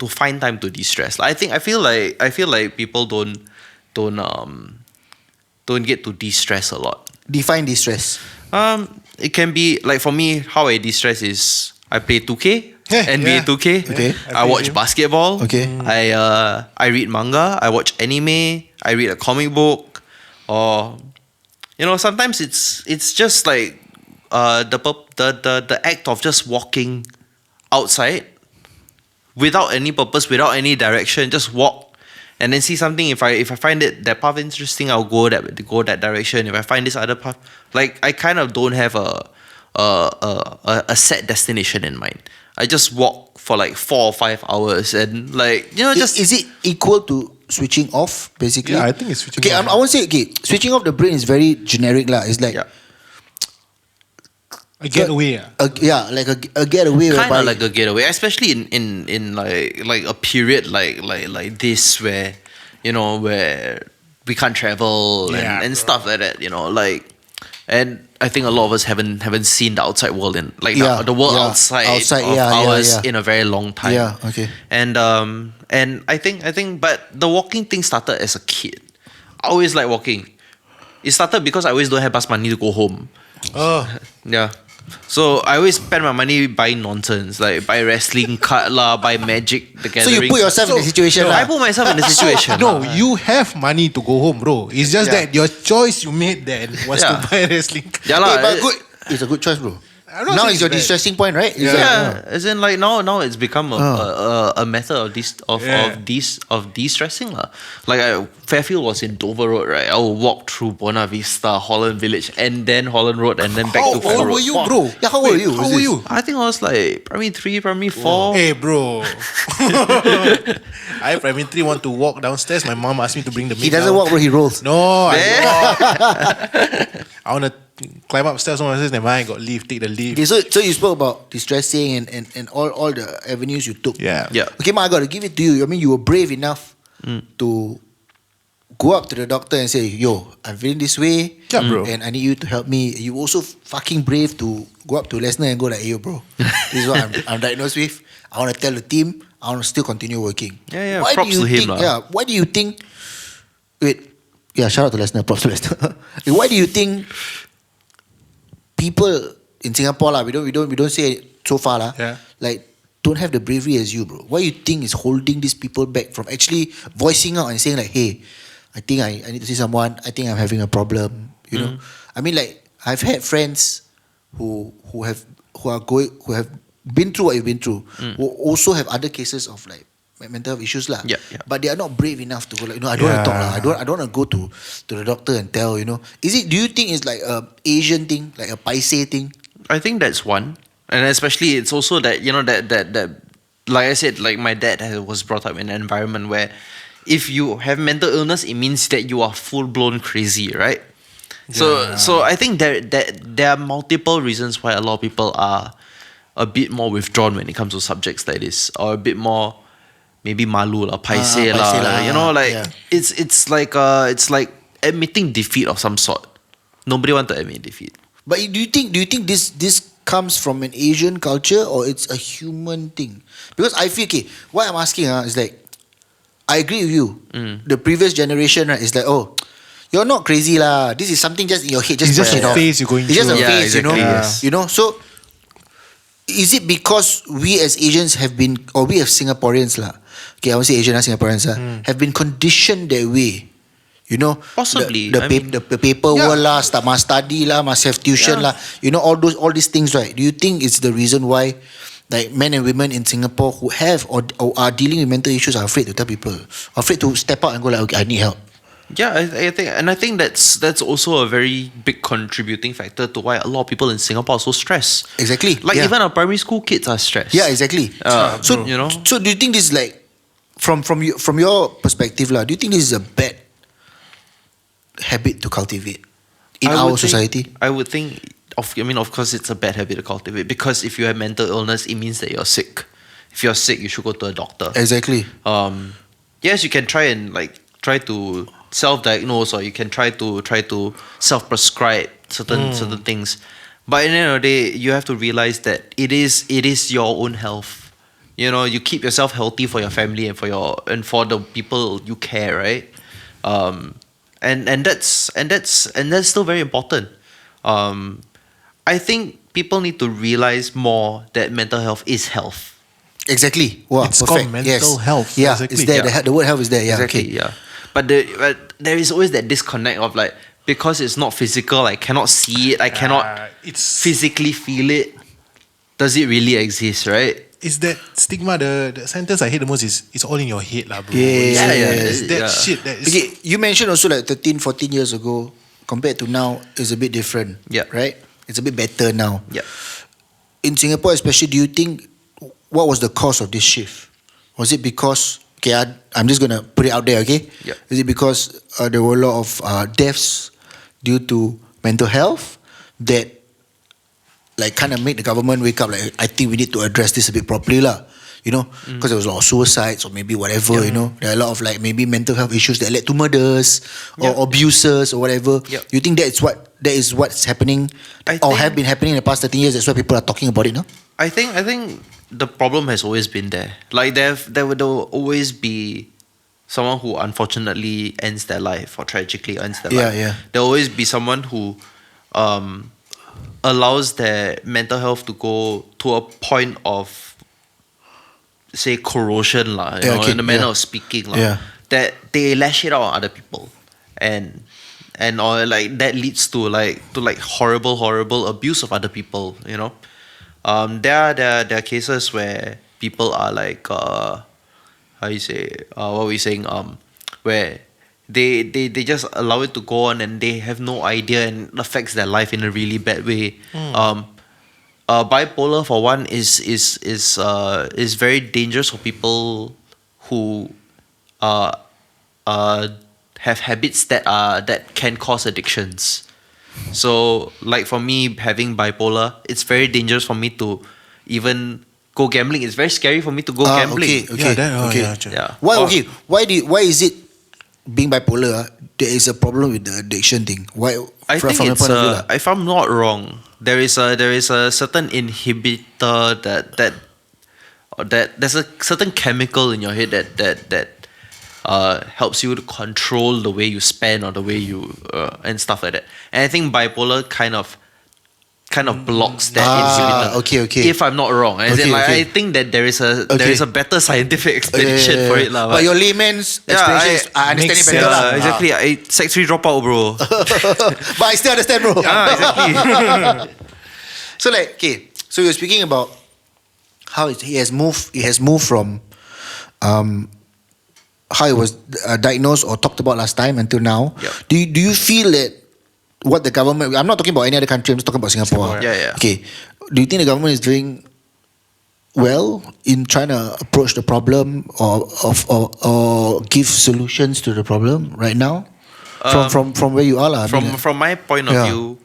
find time to de-stress. I feel like people don't get to de-stress a lot. Define distress. It can be like for me, how I de-stress is I play 2K, NBA Yeah. 2K. Okay. I watch basketball. Okay. I read manga. I watch anime. I read a comic book, or sometimes it's just like the act of just walking outside without any purpose, without any direction, just walk and then see something. If I find that path interesting, I'll go that direction. If I find this other path, like I kind of don't have a set destination in mind. I just walk for like 4 or 5 hours and Is it equal to switching off, basically? Yeah, I think it's switching okay, off. I won't say, switching off the brain is very generic lah. It's like, a getaway. like a getaway. Kind whereby- of like a getaway, especially in like a period like this where where we can't travel Yeah, and bro. stuff like that. And I think a lot of us haven't seen the outside world the world outside of ours in a very long time. Yeah, okay. And I think but the walking thing started as a kid. I always like walking. It started because I always don't have bus money to go home. Oh, Yeah. So I always spend my money buying nonsense, like buy wrestling card lah, buy Magic the So Gathering. you put yourself in the situation I lah. put myself in the situation. no, you have money to go home, bro. It's just Yeah. that your choice you made then was Yeah. to buy wrestling. Yeah lah. But good. It's a good choice, bro. I'm not Now saying is your it's bad. distressing point, right? It's Yeah, as in like now it's become a method of de-stressing lah. Like Fairfield was in Dover Road, right? I would walk through Buona Vista, Holland Village, and then Holland Road, and then back How to Fairfield old Road. were you, bro? Yeah, how old were you? How Was were this? you? I think I was like primary 3, primary 4. Hey, bro. I primary 3 want to walk downstairs. My mom asked me to bring the He milk doesn't down. walk, bro. He rolls. No, I want to climb upstairs. Someone says, never mind, got lift, take the lift. Okay, so you spoke about distressing and all the avenues you took. Yeah. Yeah. Okay, Ma, I got to give it to you. I mean, you were brave enough to go up to the doctor and say, yo, I'm feeling this way. Yeah, bro. And I need you to help me. You also fucking brave to go up to Lesnar and go like, yo, bro, this is what I'm diagnosed with. I want to tell the team, I want to still continue working. Yeah, props to him lah. Yeah, why do you think, shout out to Lesnar, props to Lesnar. Why do you think people in Singapore we don't say it so far like don't have the bravery as you, bro? What you think is holding these people back from actually voicing out and saying like, hey, I think I need to see someone. I think I'm having a problem. You know, I mean, like I've had friends who have been through what you've been through, who also have other cases of like mental health issues lah. Yeah. But they are not brave enough to go like, I don't want to talk lah. I don't want to go to the doctor and tell. Do you think it's like a Asian thing, like a paise thing? I think that's one. And especially it's also that, that like I said, like my dad was brought up in an environment where if you have mental illness, it means that you are full-blown crazy, right? Yeah. So I think there are multiple reasons why a lot of people are a bit more withdrawn when it comes to subjects like this, or a bit more maybe malu lah, paise lah. It's like admitting defeat of some sort. Nobody want to admit defeat. But do you think this comes from an Asian culture or it's a human thing? Because I feel what I'm asking is like, I agree with you. The previous generation, right, is like, oh, you're not crazy lah. This is something just in your head. It's just a phase you're going through. It's just a phase, exactly, yes. So is it because we as Asians have been, or we as Singaporeans lah, I won't say Asian or Singaporeans have been conditioned that way? Possibly. The paper world lah, must study lah, must have tuition lah. All these things, right? Do you think it's the reason why like men and women in Singapore who have or are dealing with mental issues are afraid to tell people, afraid to step out and go like, okay, I need help? Yeah, I think that's also a very big contributing factor to why a lot of people in Singapore are so stressed. Exactly. Like even our primary school kids are stressed. Yeah, exactly. So do you think this is like from your perspective lah? Do you think this is a bad habit to cultivate in our society? I would think of course it's a bad habit to cultivate, because if you have mental illness, it means that you're sick. If you're sick, you should go to a doctor. Exactly. Yes, you can try to self-diagnose, or you can try to self-prescribe certain things. But at the end of the day, you have to realize that it is your own health. You keep yourself healthy for your family and for the people you care, right? And that's still very important. I think people need to realize more that mental health is health. Exactly. Wow, it's perfect. called mental health. Yeah, exactly. it's there. The word health is there. Yeah, exactly. okay. Yeah, but there is always that disconnect of like, because it's not physical, I cannot see it, I cannot physically feel it. Does it really exist, right? It's that stigma. The sentence I hate the most is, it's all in your head lah, bro. Yeah. It's that shit. Okay, you mentioned also like 13, 14 years ago compared to now is a bit different. Yeah. Right? It's a bit better now. Yeah. In Singapore especially, do you think, what was the cause of this shift? Was it because, I'm just going to put it out there, okay? Yeah. Is it because there were a lot of deaths due to mental health that like kind of made the government wake up like, I think we need to address this a bit properly lah, because there was a lot of suicides or maybe whatever, there are a lot of like maybe mental health issues that led to murders or abuses or whatever. You think that is what's happening or have been happening in the past 13 years? That's why people are talking about it now? I think the problem has always been there. Like there will always be someone who unfortunately ends their life or tragically ends their life. Yeah. There will always be someone who allows their mental health to go to a point of, say, corrosion lah, in the manner of speaking lah, that they lash it out on other people, and or like that leads to horrible abuse of other people. There are cases where people are like where they just allow it to go on and they have no idea, and it affects their life in a really bad way. Bipolar, for one, is very dangerous for people who have habits that can cause addictions. So, like for me, having bipolar, it's very dangerous for me to even go gambling. It's very scary for me to go gambling. Okay. Yeah. Why? Okay. Why is it? being bipolar, there is a problem with the addiction thing. Why? I think your it's point of view lah. if I'm not wrong, there is a certain inhibitor that there's a certain chemical in your head that helps you to control the way you spend or the way you and stuff like that. And I think bipolar kind of blocks that inhibitor. Okay. If I'm not wrong, as in, I think that there is a better scientific explanation for it lah. But your layman's explanation is I understand it makes better lah. Exactly. I Sec 3 dropout, bro. But I still understand, bro. Exactly. So so you're speaking about how he has moved from how it was diagnosed or talked about last time until now. Yep. Do you feel that what the government, I'm not talking about any other country, I'm just talking about Singapore. Yeah. Okay. Do you think the government is doing well in trying to approach the problem or give solutions to the problem right now? From where you are lah. From my point of Yeah. view,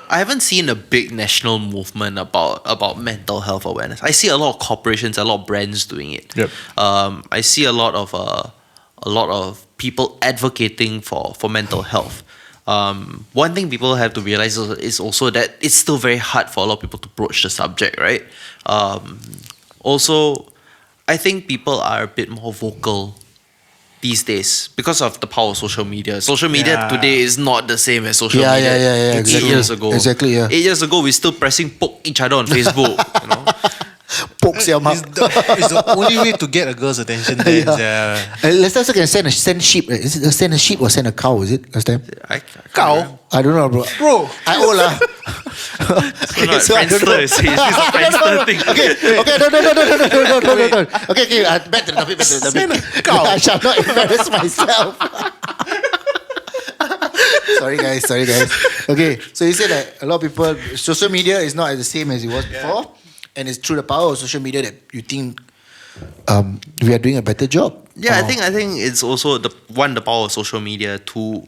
I haven't seen a big national movement about mental health awareness. I see a lot of corporations, a lot of brands doing it. Yep. I see a lot of people advocating for mental health. One thing people have to realize is also that it's still very hard for a lot of people to broach the subject, right? Also, I think people are a bit more vocal these days because of the power of social media. Social media today is not the same as social media. Yeah, 8 years ago. Exactly, yeah. 8 years ago, we're still pressing poke each other on Facebook. You know? Poke your mouth. It's the only way to get a girl's attention. Then, Last time I can send sheep. Is it send a sheep or send a cow? Is it last time? Cow? I don't know, bro. I owe lah. So I don't know. It's a Friendster thing. No. Okay. Back to the topic. Send a cow. I shall not embarrass myself. Sorry guys. Okay, so you said that a lot of people, social media is not the same as it was before, and it's through the power of social media that you think we are doing a better job. Yeah, I think it's also the power of social media to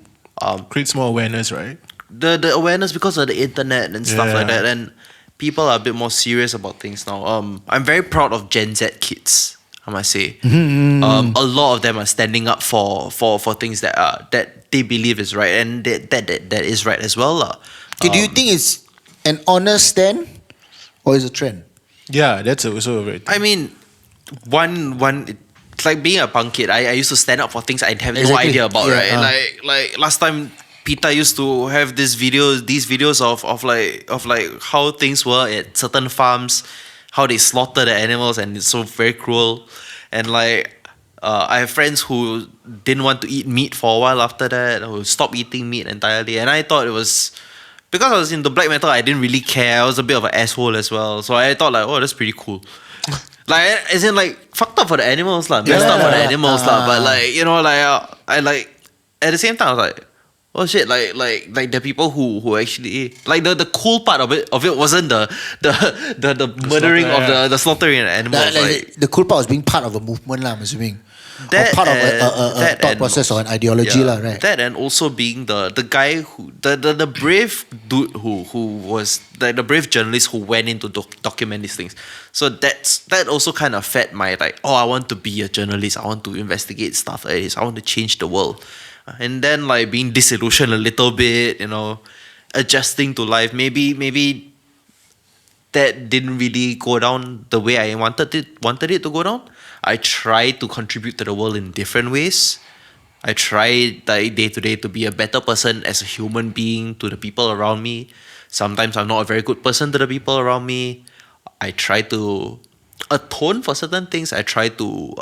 Creates more awareness, right? the awareness because of the internet and stuff like Yeah. that, and people are a bit more serious about things now. I'm very proud of Gen Z kids, I must say. A lot of them are standing up for things that they believe is right, and that is right as well lah. Okay, do you think it's an honest stand or is it a trend? Yeah, that's also a very. I mean, it's like being a punk kid. I used to stand up for things I have no Exactly. idea about, Yeah, right? Like last time, Pita used to have these videos of how things were at certain farms, how they slaughter the animals, and it's so very cruel. And I have friends who didn't want to eat meat for a while after that, who stopped eating meat entirely. And I thought it was, because I was into black metal, I didn't really care. I was a bit of an asshole as well. So I thought oh, that's pretty cool. As in fucked up for the animals lah, messed up for the animals lah. But I at the same time I was like, oh shit, like the people who actually the cool part of it wasn't the murdering of the slaughtering of the animals. The cool part was being part of a movement lah, I'm assuming. That or part of and- a thought process or an ideology lah, right? That and also being the guy who the brave dude who was the brave journalist who went in to document these things. So that also kind of fed my I want to be a journalist. I want to investigate stuff like this. I want to change the world. And then being disillusioned a little bit, adjusting to life. Maybe that didn't really go down the way I wanted it to go down. I try to contribute to the world in different ways. I try day to day to be a better person as a human being to the people around me. Sometimes I'm not a very good person to the people around me. I try to atone for certain things. I try to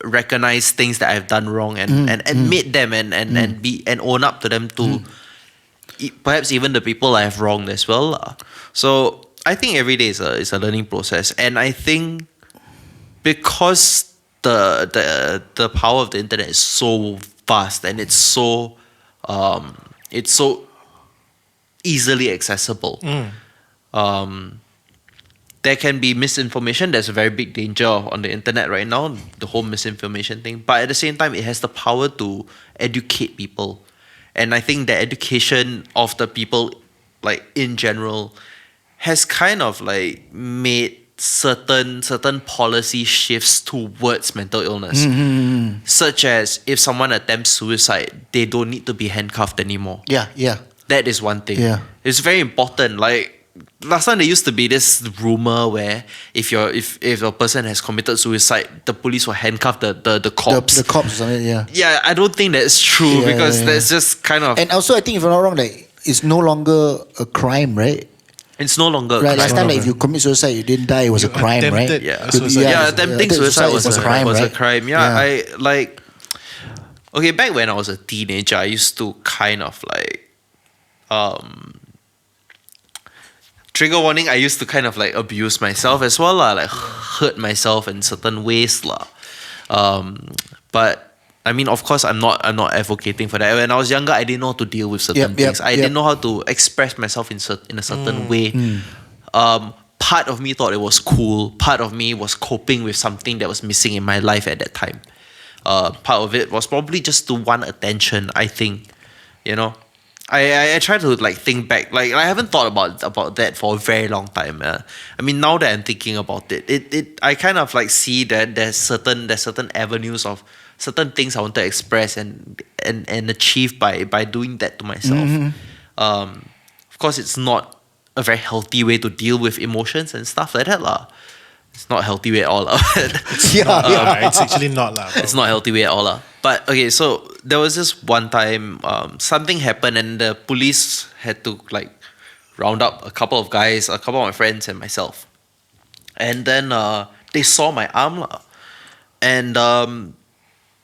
recognize things that I've done wrong and admit them and own up to them to perhaps even the people I have wronged as well. So I think every day is a learning process, and I think because the power of the internet is so vast and it's so easily accessible. There can be misinformation. There's a very big danger on the internet right now, the whole misinformation thing. But at the same time, it has the power to educate people. And I think the education of the people, in general, has kind of made certain policy shifts towards mental illness, such as if someone attempts suicide, they don't need to be handcuffed anymore. Yeah, yeah. That is one thing. Yeah. It's very important. Like last time, there used to be this rumor where if a person has committed suicide, the police will handcuff the cops. The cops or something, yeah. Yeah, I don't think that's true because that's just kind of. And also, I think if I'm not wrong, like it's no longer a crime, right? It's no longer a Right, crime. last time, like, if you commit suicide, you didn't die, it was a crime, right? attempted Yeah. suicide. Yeah, attempting suicide was a crime. Was a right? crime. Yeah, I like. Okay, back when I was a teenager, I used to kind of like, trigger warning. I used to kind of like abuse myself as well, lah, like hurt myself in certain ways, lah. But I mean, of course, I'm not advocating for that. When I was younger, I didn't know how to deal with certain things. I didn't know how to express myself in a certain way. Part of me thought it was cool. Part of me was coping with something that was missing in my life at that time. Part of it was probably just to want attention, I think. You know, I try to like think back. Like I haven't thought about that for a very long time. I mean, now that I'm thinking about it, I kind of like see that there's certain avenues of certain things I want to express and achieve by doing that to myself. Of course, it's not a very healthy way to deal with emotions and stuff like that, lah. It's not a healthy way at all, lah. It's actually not lah. It's not a healthy way at all, lah. But okay, so there was this one time something happened and the police had to like round up a couple of guys, a couple of my friends and myself, and then they saw my arm, lah. And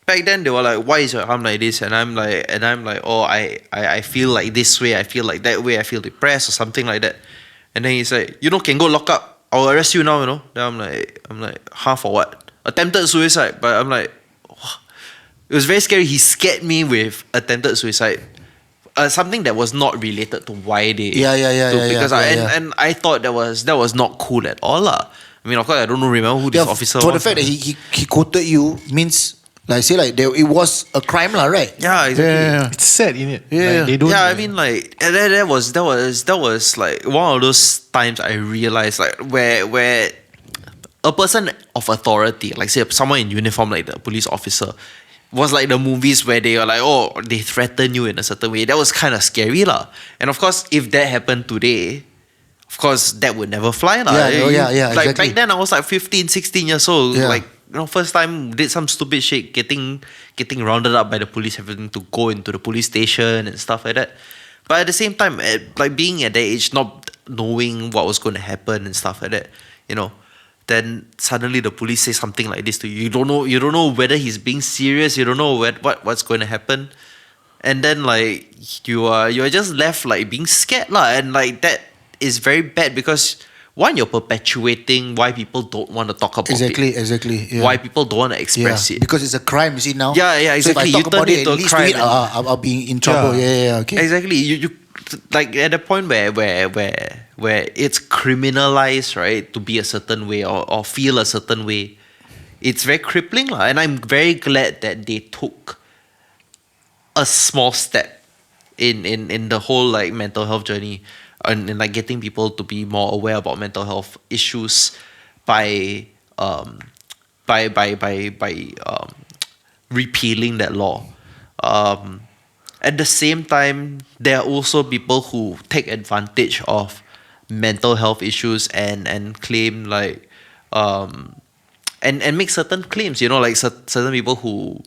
back then they were like, "Why is your arm like this?" And I'm like, "Oh, I feel like this way, I feel like that way, I feel depressed or something like that." And then he's like, "Can go lock up. I'll arrest you now, Then I'm like, "Huh, for what?" Attempted suicide. But I'm like, oh. It was very scary. He scared me with attempted suicide. Something that was not related to why they because I thought that was not cool at all, lah. I mean, of course, I don't remember who this officer was. For the fact that he quoted you means, like, say, like, it was a crime, lah, right? Yeah, exactly. It's sad, innit? Yeah. Like, they don't. I mean, like that was like one of those times I realized, like, where a person of authority, like say someone in uniform, like the police officer, was like the movies where they are like, oh, they threaten you in a certain way. That was kind of scary, lah. And of course, if that happened today, of course, that would never fly, lah. Yeah, Like exactly. back then, I was like 15, 16 years old. Yeah. Like, first time did some stupid shit, getting rounded up by the police, having to go into the police station and stuff like that. But at the same time, like being at that age, not knowing what was going to happen and stuff like that, then suddenly the police say something like this to you. You don't know whether he's being serious. You don't know what's going to happen, and then like you are just left like being scared, lah. And like that is very bad because one, you're perpetuating why people don't want to talk about it. Exactly. Yeah. Why people don't want to express it. Because it's a crime, you see now. Yeah, exactly. So if I You talk turn about it it, into at a least crime do it, I'll be in trouble. Yeah, okay. Exactly. You like at the point where it's criminalized, right, to be a certain way or feel a certain way. It's very crippling, lah. And I'm very glad that they took a small step in the whole like mental health journey and like getting people to be more aware about mental health issues by repealing that law. At the same time, there are also people who take advantage of mental health issues and claim like and make certain claims, like certain people who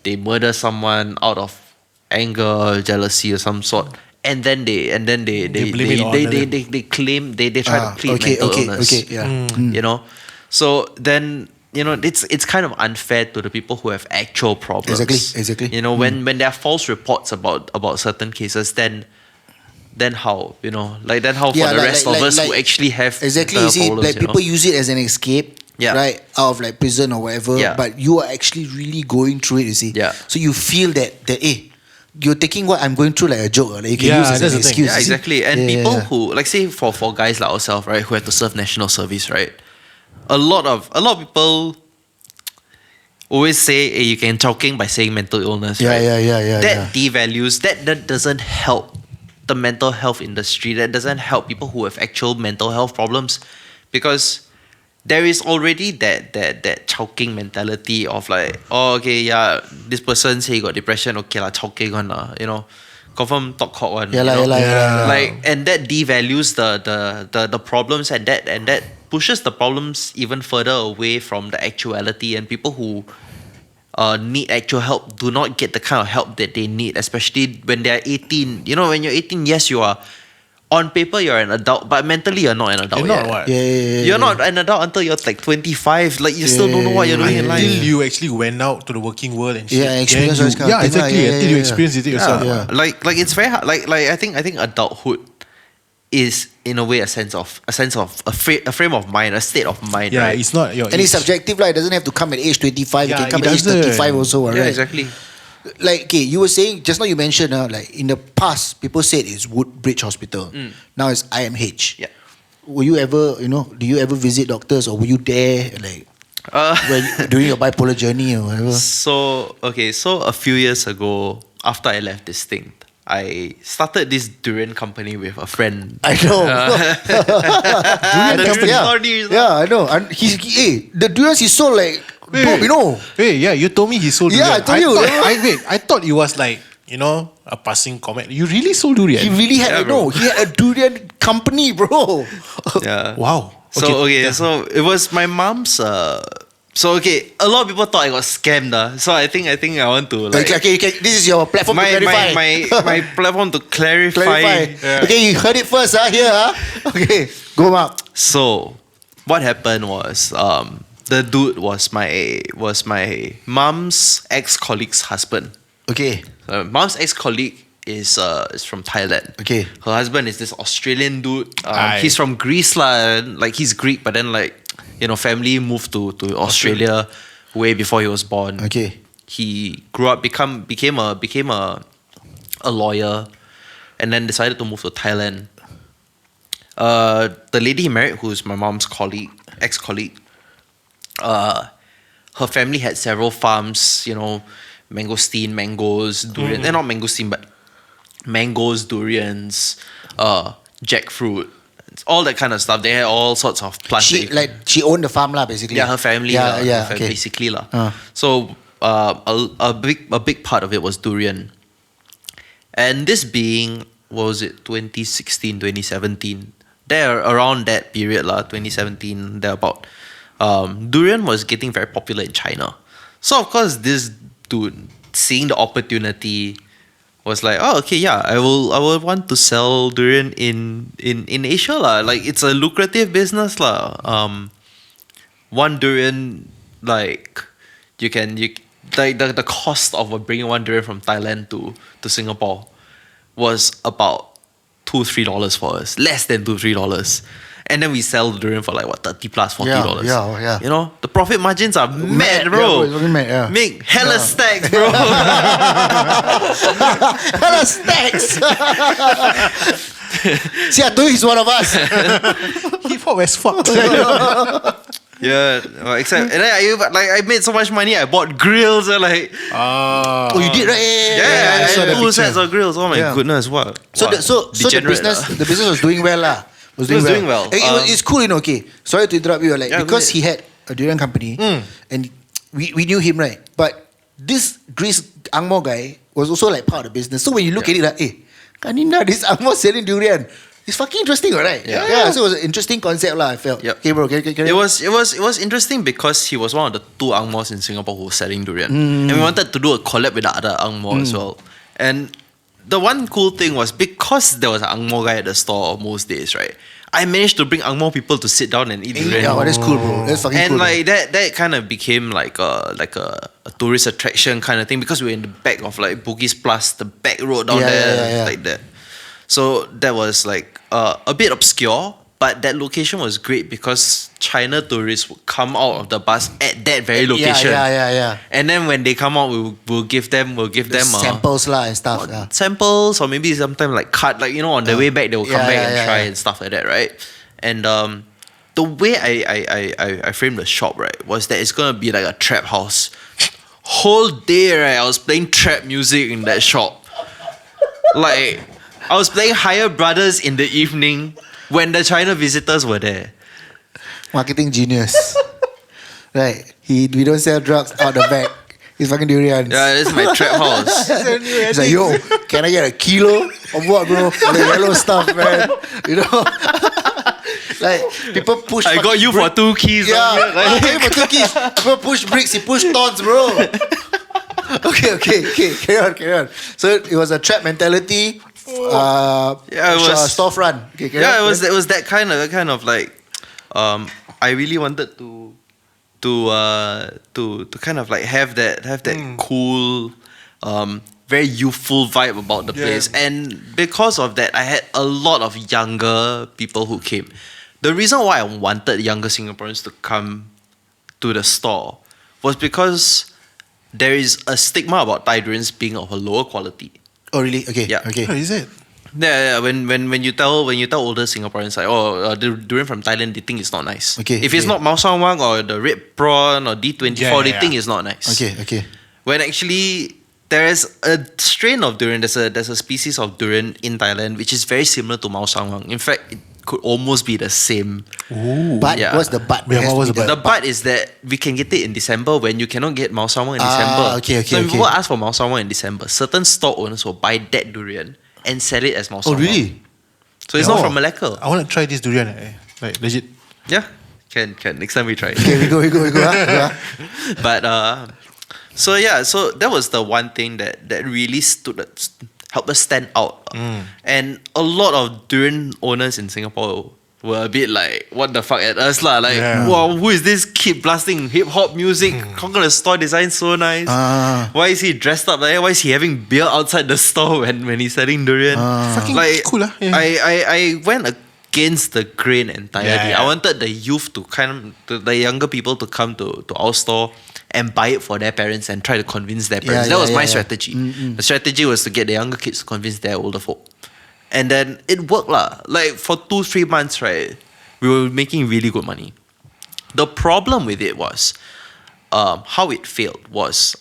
they murder someone out of anger, jealousy or some sort, and then they claim they try to plead mental illness. So then it's kind of unfair to the people who have actual problems. Exactly. When there are false reports about certain cases, then how for the rest of us who actually have you see, problems, like people use it as an escape, right, out of like prison or whatever. Yeah. But you are actually really going through it. You see, Yeah. So you feel that you're taking what I'm going through like a joke. Like you can use it as that's an the thing. excuse. Yeah, you see. exactly. And people who, like, say for guys like ourselves, right, who have to serve national service, right, a lot of people always say, hey, you can choking by saying mental illness, right? That devalues, that doesn't help the mental health industry. That doesn't help people who have actual mental health problems, because there is already that chowking mentality of like, oh, okay, yeah, this person say he got depression, okay lah, chowking one lah, you know, confirm talk cock one. Yeah, you know? yeah. Like, and that devalues the problems, and that pushes the problems even further away from the actuality, and people who need actual help do not get the kind of help that they need, especially when they're 18. You know, when you're 18, yes, you are. On paper, you're an adult, but mentally, you're not an adult You're yet. not what? You're not an adult until you're like 25. Like, you still don't know what you're doing in life. Until you actually went out to the working world and shit. Yeah, experience Then those kind of thing, exactly. yeah, Until you experience it yourself. Yeah. Like it's very hard. Like I think adulthood is in a way a frame of mind, a state of mind. Yeah, right? it's not your And it's age. subjective, like, it doesn't have to come at age 25. Yeah, it can come it at age doesn't. 35 also, right? Yeah, exactly. Like, okay, you were saying, just now you mentioned, like, in the past, people said it's Woodbridge Hospital. Now it's IMH. Yeah. Were you ever, do you ever visit doctors, or were you there, like, during your bipolar journey or whatever? So a few years ago, after I left this thing, I started this durian company with a friend. I know. The company, yeah. story, Yeah, I know. And the durians he sold, like, dope, you know. Hey, yeah, you told me he sold Yeah, durian. I told you. I thought it was like, a passing comment. You really sold durian? He really had, he had a durian company, bro. Yeah. Wow. So so it was my mom's. So a lot of people thought I got scammed. So I think I want to like. Okay, this is your platform to clarify. my platform to clarify. Yeah. Okay, you heard it first, here, Okay, go Marc. So what happened was the dude was my mom's ex-colleague's husband. Okay. Mom's ex-colleague is from Thailand. Okay. Her husband is this Australian dude. Aye. He's from Greece lah. Like, he's Greek, but then like, family moved to Australia way before he was born. Okay. He grew up, became a lawyer, and then decided to move to Thailand. The lady he married, who's my mom's ex-colleague, her family had several farms, mangosteen, mangoes, durian. They're not mangosteen, but mangoes, durians, jackfruit, all that kind of stuff. They had all sorts of plants. She owned the farm lah, basically. Yeah, her family. Okay. Basically lah. So a big part of it was durian. And this being, what was it, 2016, 2017? There, around that period lah, 2017, thereabout. Durian was getting very popular in China. So of course this dude, seeing the opportunity, was like, oh, okay, yeah, I will want to sell durian in Asia lah. Like, it's a lucrative business lah. One durian, like, the cost of bringing one durian from Thailand to Singapore was about $2-3 for us, less than $2-3. And then we sell the durian for like what, $30 plus $40. Yeah. The profit margins are mad, bro. Yeah. Make hella stacks, bro. Hella stacks. See, I told you he's one of us. Hip hop as fuck. Yeah, except and then I made so much money. I bought grills and like Oh, you did, right? yeah, I saw the full picture. sets of grills. Oh my Yeah. goodness, what? So what the degenerate, the business was doing well lah. was doing well. It's cool, okay. Sorry to interrupt you, like, Yeah, because go he had a durian company and we knew him, right? But this Greece Angmo guy was also like part of the business. So when you look at it, like, Kaninda, this Angmo selling durian. It's fucking interesting, right? Yeah. So it was an interesting concept lah, I felt. Yep. Okay, bro, can It was interesting because he was one of the 2 Angmos in Singapore who was selling durian. And we wanted to do a collab with the other Angmo as well. And the one cool thing was, because there was an Angmo guy at the store most days, right? I managed to bring Angmo people to sit down and eat durian. Yeah, that's cool, bro. That's fucking And cool. like that kind of became like a tourist attraction kind of thing, because we were in the back of like Bugis Plus, the back road down there, like that. So that was like a bit obscure, but that location was great because China tourists would come out of the bus at that very location. Yeah. And then when they come out, we'll give them Samples lah and stuff. Yeah. samples, or maybe sometimes like cut, like, on the way back they will come back and try and stuff like that, right? And the way I framed the shop, right, was that it's gonna be like a trap house. Whole day, right, I was playing trap music in that shop. Like, I was playing Higher Brothers in the evening when the China visitors were there. Marketing genius. Right. We don't sell drugs out the back. He's fucking durians. Yeah, this is my trap house. He's like, yo, can I get a kilo of what, bro? The yellow stuff, man. You know? Like, people push. I got you for 2 keys. Yeah, on here, I like- got you for 2 keys. People push bricks, he push tons, bro. Okay. Carry on. So it was a trap mentality. Yeah, it was- storefront. Okay, carry on. it was that kind of like, I really wanted to kind of like have that cool, very youthful vibe about the place, and because of that, I had a lot of younger people who came. The reason why I wanted younger Singaporeans to come to the store was because there is a stigma about Thai durians being of a lower quality. Oh, really? Okay. Yeah. Okay. Oh, is it? Yeah. When you tell older Singaporeans like, the durian from Thailand, they think it's not nice. Okay, If it's okay. not Mao Shan Wang or the red prawn or D24, they think it's not nice. Okay. When actually there is a strain of durian, there's a species of durian in Thailand which is very similar to Mao Shan Wang. In fact, it could almost be the same. But Yeah. what's the but? Yeah, There has what to was be the The but is that we can get it in December when you cannot get Mao Shan Wang in December. Okay, So when okay. people ask for Mao Shan Wang in December, certain store owners will buy that durian and sell it as Mao Shan Oh, Wang. really? So it's Yeah. not Oh. from Malacca. I want to try this durian. Like legit. Yeah, can. Next time we try it. Okay, we go. Huh? But so that was the one thing that really helped us stand out. And a lot of durian owners in Singapore were a bit like, what the fuck at us lah? Like, Yeah. wow, who is this kid blasting hip hop music? How come the store design so nice? Why is he dressed up like that? Why is he having beer outside the store when he's selling durian? Fucking cool lah. Yeah. I went against the grain entirely. Yeah. I wanted the youth the younger people to come to our store and buy it for their parents and try to convince their parents. That was my strategy. The strategy was to get the younger kids to convince their older folk. And then it worked lah. Like for 2-3 months, right, we were making really good money. The problem with it was how it failed was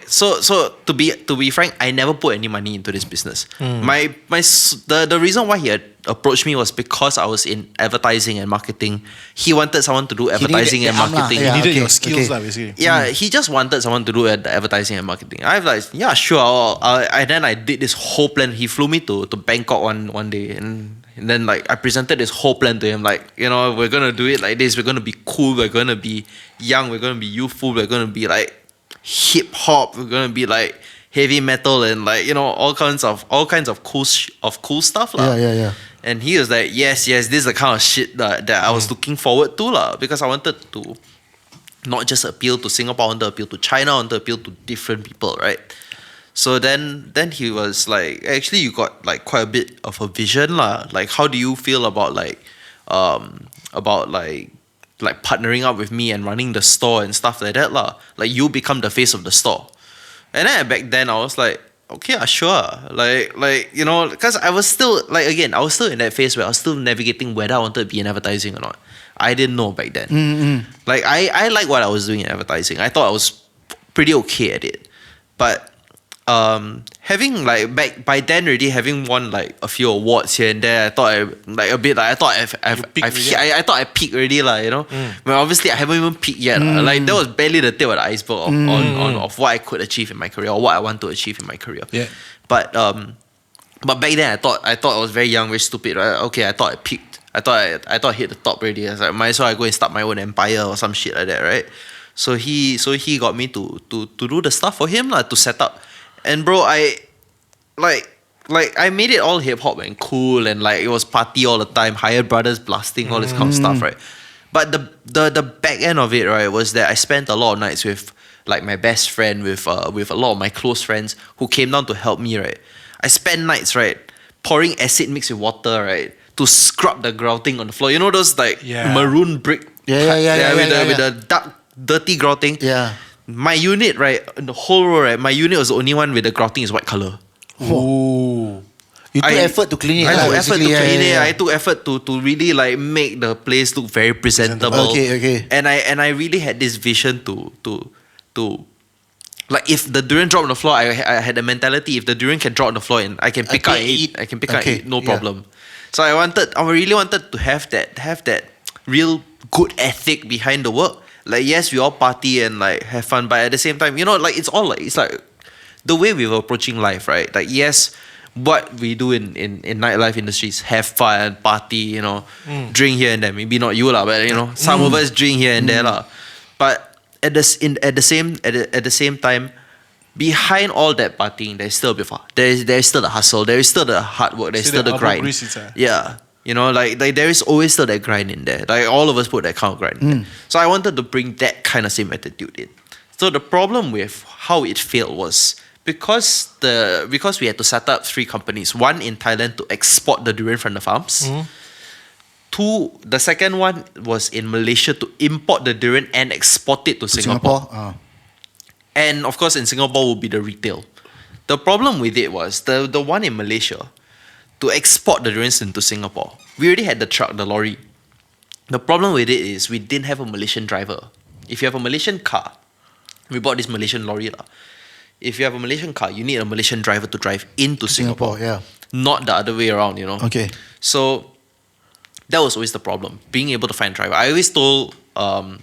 so to be frank, I never put any money into this business. The reason why he had approached me was because I was in advertising and marketing. He wanted someone to do advertising and marketing. You needed okay, your skills okay. lah, basically. Yeah, he just wanted someone to do the advertising and marketing. I was like, yeah, sure. And then I did this whole plan. He flew me to Bangkok one day, and then like I presented this whole plan to him. Like, you know, we're gonna do it like this. We're gonna be cool. We're gonna be young. We're gonna be youthful. We're gonna be like hip hop. We're gonna be like heavy metal and like, you know, all kinds of cool stuff lah. Yeah. And he was like, yes, this is the kind of shit that I was looking forward to lah, because I wanted to not just appeal to Singapore, I wanted to appeal to China, I wanted to appeal to different people, right? So then he was like, actually you got like quite a bit of a vision lah. Like, how do you feel about like partnering up with me and running the store and stuff like that lah? Like, you become the face of the store. And then back then I was like, okay, sure. Like you know, because I was still I was still in that phase where I was still navigating whether I wanted to be in advertising or not. I didn't know back then. Like I like what I was doing in advertising. I thought I was pretty okay at it. But having like by then already having won like a few awards here and there, I thought I thought I peaked already lah, you know. But obviously I haven't even peaked yet. Like that was barely the tip of the iceberg of what I could achieve in my career or what I want to achieve in my career. Yeah. But back then I thought I was very young, very stupid, right? Okay, I thought I peaked. I thought I hit the top already. I was like, might as well I go and start my own empire or some shit like that, right? So he got me to do the stuff for him lah, to set up. And bro, I made it all hip hop and cool, and like it was party all the time, Hired Brothers blasting, all this kind of stuff, right? But the back end of it, right, was that I spent a lot of nights with like my best friend, with a lot of my close friends who came down to help me, right? I spent nights, right, pouring acid mixed with water, right, to scrub the grouting on the floor. You know those like maroon brick with the dark dirty grouting? Yeah. My unit, right, in the whole row, right, my unit was the only one with the grouting is white color. Oh. You took effort to clean it. I lah, took effort to basically. clean it. Yeah. I took effort to really like make the place look very presentable. Okay. And I really had this vision to like, if the durian dropped on the floor, I had the mentality, if the durian can drop on the floor and I can pick up and eat, I can pick up and eat, no problem. So I really wanted to have that real good ethic behind the work. Like, yes, we all party and like have fun, but at the same time, you know, like it's like the way we were approaching life, right? Like, yes, what we do in nightlife industries, have fun, party, you know, drink here and there. Maybe not you lah, but you know, some of us drink here and there lah. But at the same time, behind all that partying, there's still there's still the hustle, there is still the hard work, there's still the grind. Yeah. You know, like there is always still that grind in there. Like all of us put that kind of grind in there. So I wanted to bring that kind of same attitude in. So the problem with how it failed was because we had to set up 3 companies. One in Thailand to export the durian from the farms. 2, the second one was in Malaysia to import the durian and export it to Singapore. And of course in Singapore will be the retail. The problem with it was the one in Malaysia, to export the durians into Singapore, we already had the truck, the lorry. The problem with it is we didn't have a Malaysian driver. If you have a Malaysian car, we bought this Malaysian lorry lah. If you have a Malaysian car, you need a Malaysian driver to drive into Singapore. Not the other way around, you know. Okay. So that was always the problem, being able to find a driver. I always told Your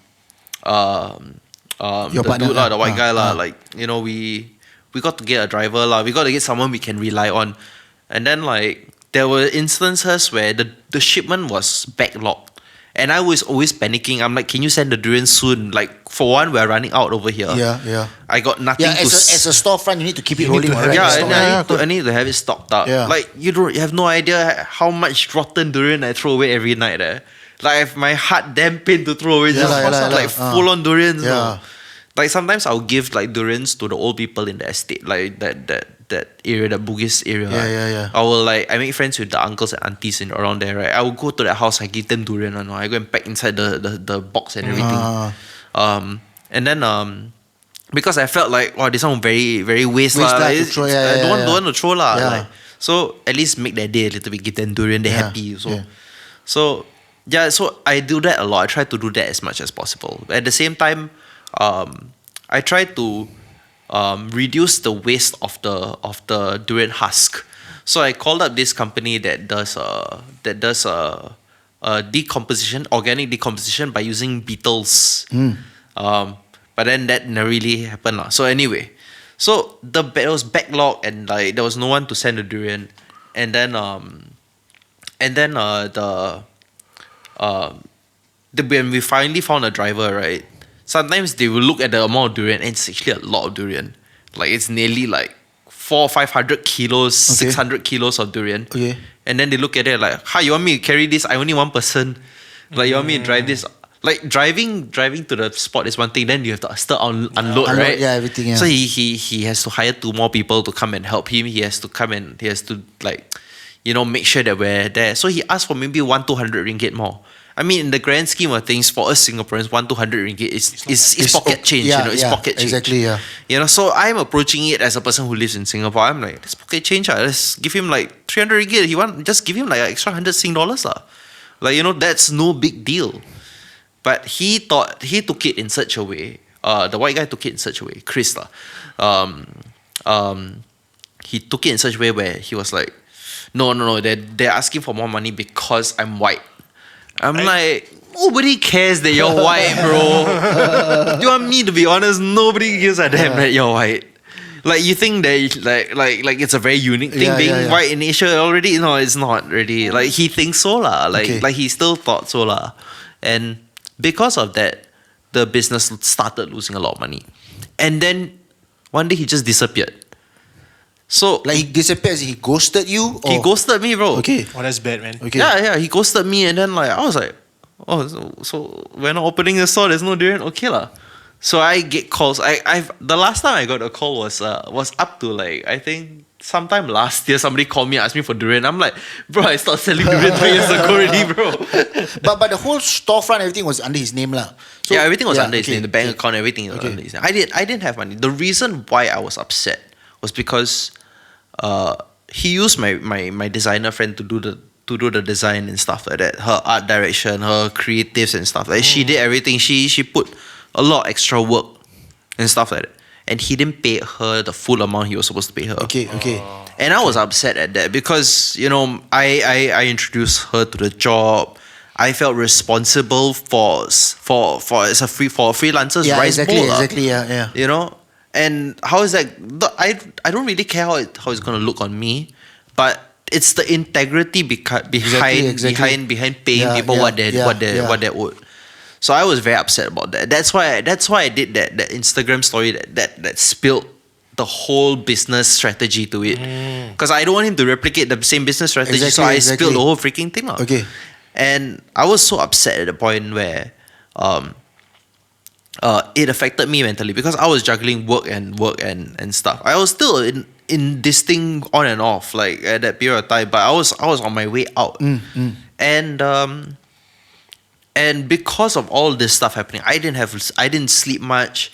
the partner, dude lah, the white guy lah, like, you know, we got to get a driver lah. We got to get someone we can rely on. And then like there were instances where the shipment was backlogged. And I was always panicking. I'm like, can you send the durian soon? Like, for one, we're running out over here. Yeah. I got nothing to... As a storefront, you need to keep it rolling. to have Right? I need to have it stocked up. Yeah. Like, you have no idea how much rotten durian I throw away every night. Like, I have my heart damn pain to throw away full on durians. Yeah. Like, sometimes I'll give like durians to the old people in the estate, like that area, the Bugis area. Yeah. I make friends with the uncles and aunties around there, right? I will go to their house, I give them durian, I go and pack inside the box and everything. And then because I felt like, wow, this one very, very waste lah. I don't want to throw lah. Like, so at least make their day a little bit, give them durian, they're happy. So I do that a lot. I try to do that as much as possible. At the same time, I try to reduce the waste of the durian husk. So I called up this company that does decomposition, organic decomposition by using beetles. But then that never really happened lah. So anyway, so it was backlogged and like there was no one to send the durian, and then when we finally found a driver, right? Sometimes they will look at the amount of durian and it's actually a lot of durian. Like it's nearly like 400 or 500 kilos, 600 kilos of durian. Okay. And then they look at it like, hi, you want me to carry this? I only one person. Like you want me to drive this? Like driving to the spot is one thing. Then you have to still unload, right? Yeah, everything. Yeah. So he has to hire 2 more people to come and help him. He has to like, you know, make sure that we're there. So he asked for maybe 100-200 ringgit more. I mean, in the grand scheme of things, for us Singaporeans, 100-200 ringgit is pocket change. Yeah, you know, it's pocket change. Exactly. Yeah. You know, so I'm approaching it as a person who lives in Singapore. I'm like, this pocket change. Let's give him like 300 ringgit. Just give him like an extra 100 Sing dollars lah. Like, you know, that's no big deal. But he took it in such a way. The white guy took it in such a way. Chris lah. He took it in such a way where he was like, no. They're asking for more money because I'm white. I'm like, nobody cares that you're white, bro. You want me to be honest? Nobody gives a damn that you're white. Like you think that like it's a very unique thing being white in Asia already? No, it's not really. Like he thinks so lah. Like he still thought so lah. And because of that, the business started losing a lot of money. And then one day he just disappeared. So like he disappeared, he ghosted you? Or? He ghosted me, bro. Okay. Oh, that's bad, man. Okay. Yeah, he ghosted me, and then like I was like, oh, so we're not opening the store. There's no durian. Okay lah. So I get calls. The last time I got a call was up to like I think sometime last year. Somebody called me, asked me for durian. I'm like, bro, I started selling durian 3 years ago already, bro. But the whole storefront, everything was under his name lah. So, yeah, everything was under his name. The bank account, everything was under his name. I didn't have money. The reason why I was upset was because he used my designer friend to do the design and stuff like that. Her art direction, her creatives and stuff. Like she did everything. She put a lot of extra work and stuff like that. And he didn't pay her the full amount he was supposed to pay her. Okay. And I was upset at that because, you know, I introduced her to the job. I felt responsible for freelancers Yeah, rise exactly, bowl lah. exactly. Yeah. You know, and how is that? I don't really care how it's gonna look on me, but it's the integrity behind paying people what they owed. So I was very upset about that. That's why I did that Instagram story that spilled the whole business strategy to it. Because I don't want him to replicate the same business strategy. So I spilled the whole freaking thing out. Okay. And I was so upset at the point where it affected me mentally because I was juggling work and stuff. I was still in this thing on and off like at that period of time, but I was on my way out. And because of all this stuff happening, I didn't sleep much.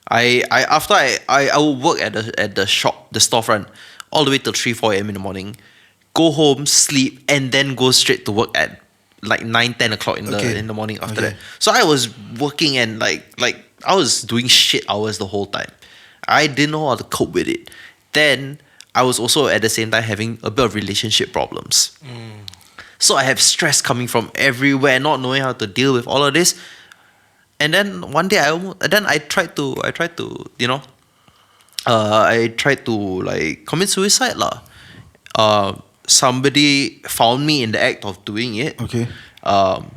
After I would work at the shop, the storefront, all the way till 3-4 a.m. in the morning, go home, sleep, and then go straight to work at like 9-10 o'clock in the morning after that. So I was working and like I was doing shit hours the whole time. I didn't know how to cope with it. Then I was also at the same time having a bit of relationship problems. So I have stress coming from everywhere, not knowing how to deal with all of this. And then one day I tried to like commit suicide lah. Somebody found me in the act of doing it. Okay.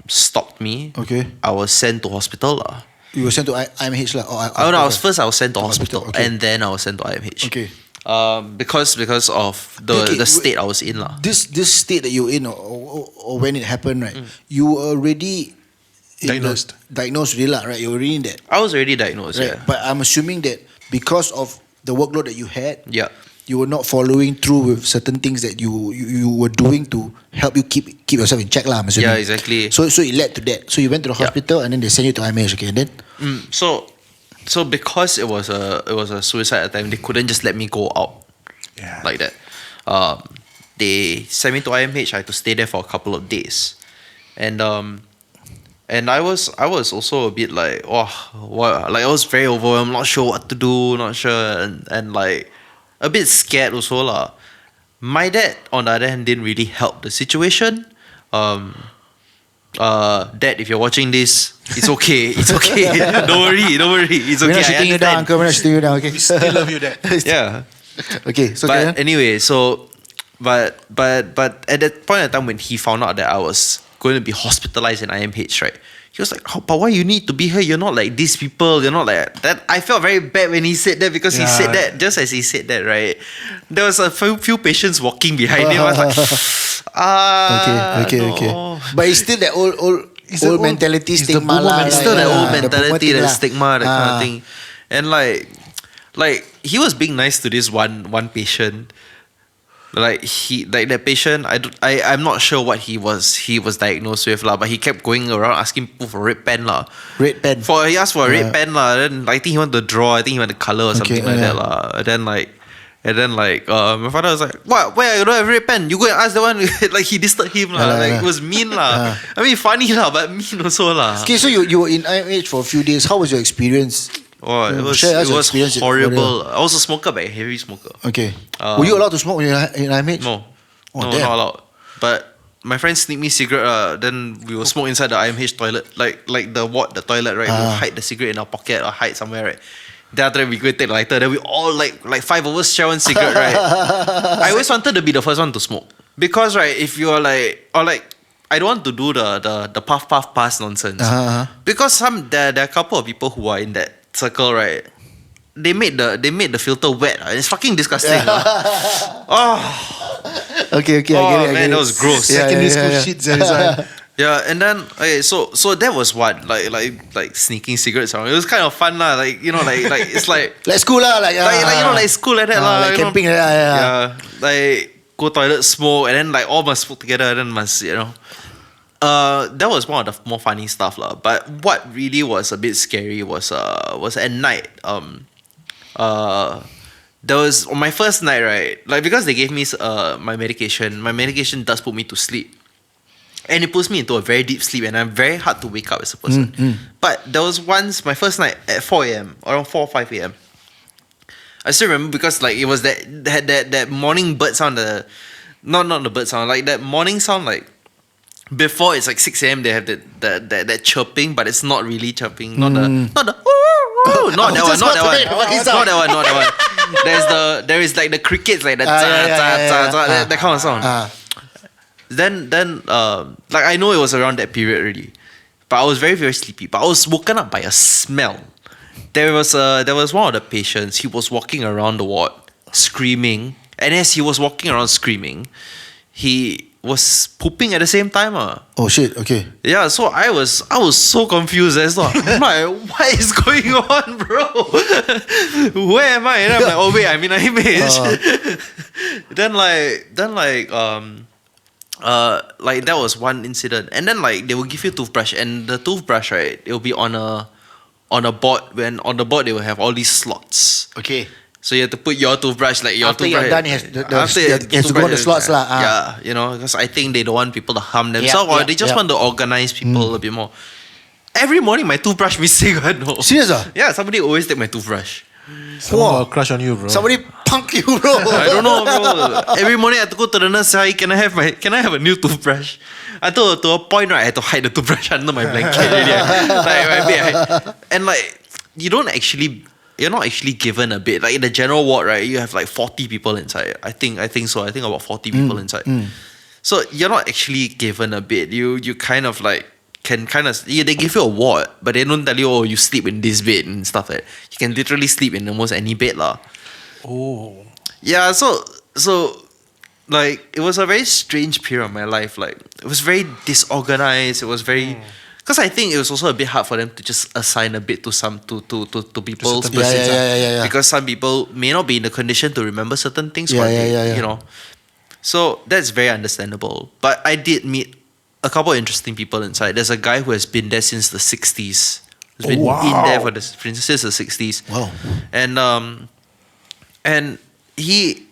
Stopped me. Okay. I was sent to hospital lah. You were sent to IMH lah? I was sent to hospital, okay. and then I was sent to IMH. Okay. Because of the state I was in lah. This state that you're in, or when it happened, right? You were already diagnosed already lah, right? You were already in that. I was already diagnosed, right? yeah. But I'm assuming that because of the workload that you had, Yeah. you were not following through with certain things that you were doing to help you keep yourself in check lah. I'm assuming. Yeah, exactly. So it led to that. So you went to the hospital and then they sent you to IMH, okay, and then. So because it was a suicide attempt, they couldn't just let me go out like that. They sent me to IMH. I had to stay there for a couple of days, and I was also a bit like I was very overwhelmed, not sure what to do, not sure, and like a bit scared also lah. My dad, on the other hand, didn't really help the situation. Dad, if you're watching this, it's okay. It's okay. Don't worry. It's okay. We're not shooting you down, uncle. We're not shooting you down, okay? We still love you, Dad. Yeah. Okay, so But anyway, but at that point in time when he found out that I was going to be hospitalized in IMH, right? He was like, "Oh, but why you need to be here? You're not like these people. You're not like that." I felt very bad when he said that because he said that just as he said that, right? There was a few patients walking behind him. I was like, okay. no. But it's still that old mentality, it's the stigma boomer lah. It's mentality. still that Yeah, old the boomer mentality, thing that lah. stigma, that kind of thing. And like he was being nice to this one patient. Like that patient, I'm not sure what he was diagnosed with lah, but he kept going around asking people for red pen lah. Red pen. He asked for a red pen lah. Then I think he wanted to draw. I think he wanted to color or something like that lah. And then my father was like, "What? Where you don't have red pen? You go and ask the one." Like he disturbed him lah. It was mean lah. I mean funny lah, but mean also lah. Okay, so you were in IMH for a few days. How was your experience? Oh, it was horrible. I was a smoker, but a heavy smoker. Okay. Were you allowed to smoke when you were in IMH? No, Oh, no, damn. not allowed. But my friends sneak me cigarette. Then we will smoke inside the IMH toilet, like the toilet, right? We'll hide the cigarette in our pocket or hide somewhere, right? Then after that we go take the lighter. Then we all like 5 of us share one cigarette, right? I always wanted to be the first one to smoke because, right, if you're like I don't want to do the puff pass nonsense because there are a couple of people who are in that circle, right? They made the filter wet. It's fucking disgusting. Okay, I get it. Man, that was gross. Secondary school shit, Zan. Yeah, and then so that was what like sneaking cigarettes around. It was kind of fun lah. Like it's like Like school lah, like school like that lah. like camping like that. Yeah, like go toilet, smoke, and then like all must smoke together, and then must that was one of the more funny stuff lah. But what really was a bit scary was at night. There was on my first night, right? Like because they gave me my medication. My medication does put me to sleep, and it puts me into a very deep sleep, and I'm very hard to wake up as a person. But there was once my first night at 4 a.m. around 4 or 5 a.m. I still remember because like it was that morning bird sound, not the bird sound, like that morning sound, like before it's like 6 a.m. they have that chirping, but it's not really chirping. Not the not that one. There is like the crickets, like the that kind of sound. Then like I know it was around that period already, but I was very, very sleepy. But I was woken up by a smell. There was one of the patients. He was walking around the ward screaming, and as he was walking around screaming, he was pooping at the same time. Oh shit, okay. Yeah, so I was so confused as well. I'm like, what is going on, bro? Where am I? And I'm like, oh wait, I'm in an image. Then that was one incident. And then like they will give you a toothbrush, and the toothbrush, right, it will be on a board. When on the board they will have all these slots. Okay. So you have to put your toothbrush, like your After toothbrush. you're done, it has to go on the slots lah. Yeah, you know, because I think they don't want people to harm themselves, or they just want to organize people a bit more. Every morning my toothbrush missing. No. Serious? Yeah, somebody always take my toothbrush. Someone got a crush on you, bro. Somebody punk you, bro. I don't know, bro. Every morning I have to go to the nurse. Hi, can I have a new toothbrush? Until to a point, right, I had to hide the toothbrush under my blanket. Already. And like you're not actually given a bed. Like in the general ward, right, you have like 40 people inside. I think so. I think about 40 people inside. So you're not actually given a bed. You kind of like can kind of they give you a ward, but they don't tell you, oh, you sleep in this bed and stuff like that. You can literally sleep in almost any bed lah. Oh. Yeah, so like it was a very strange period of my life. Like it was very disorganized. It was very because I think it was also a bit hard for them to just assign a bit to people's persons. Yeah. Because some people may not be in the condition to remember certain things. You know. So that's very understandable. But I did meet a couple of interesting people inside. There's a guy who has been there since the 60s. He's been in there since the 60s. Wow. And he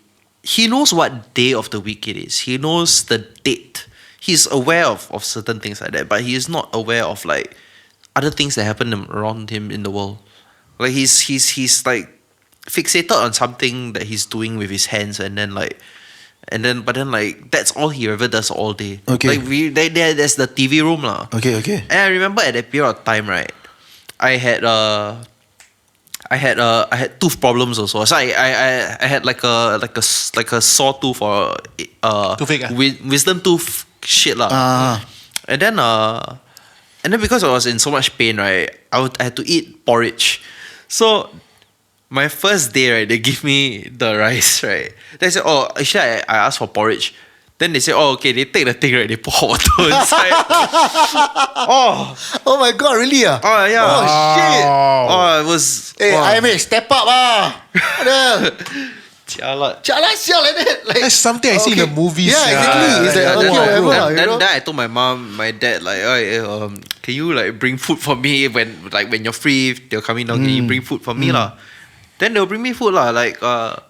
knows what day of the week it is. He knows the date. He's aware of certain things like that, but he is not aware of like other things that happen around him in the world. Like he's like fixated on something that he's doing with his hands, but then that's all he ever does all day. Okay. Like there's the TV room lah. Okay. And I remember at that period of time, right, I had tooth problems also. So I had like a sore tooth or Toothache, wisdom tooth shit lah. And then because I was in so much pain, right, I had to eat porridge. So my first day, right, they give me the rice, right. They said, oh, actually I asked for porridge. Then they say, oh, okay, they take the thing, right, they pour water inside. Oh my god, really? Oh, yeah. Oh, shit. Oh, it was... Hey, I mean, step up Jialat. Sial like that. Like, That's something I see in the movies. Yeah, exactly. It's like, okay, whatever. Then I told my mom, my dad, like, can you like bring food for me when you're free? They'll come in, can you bring food for me lah? Then they'll bring me food lah. Like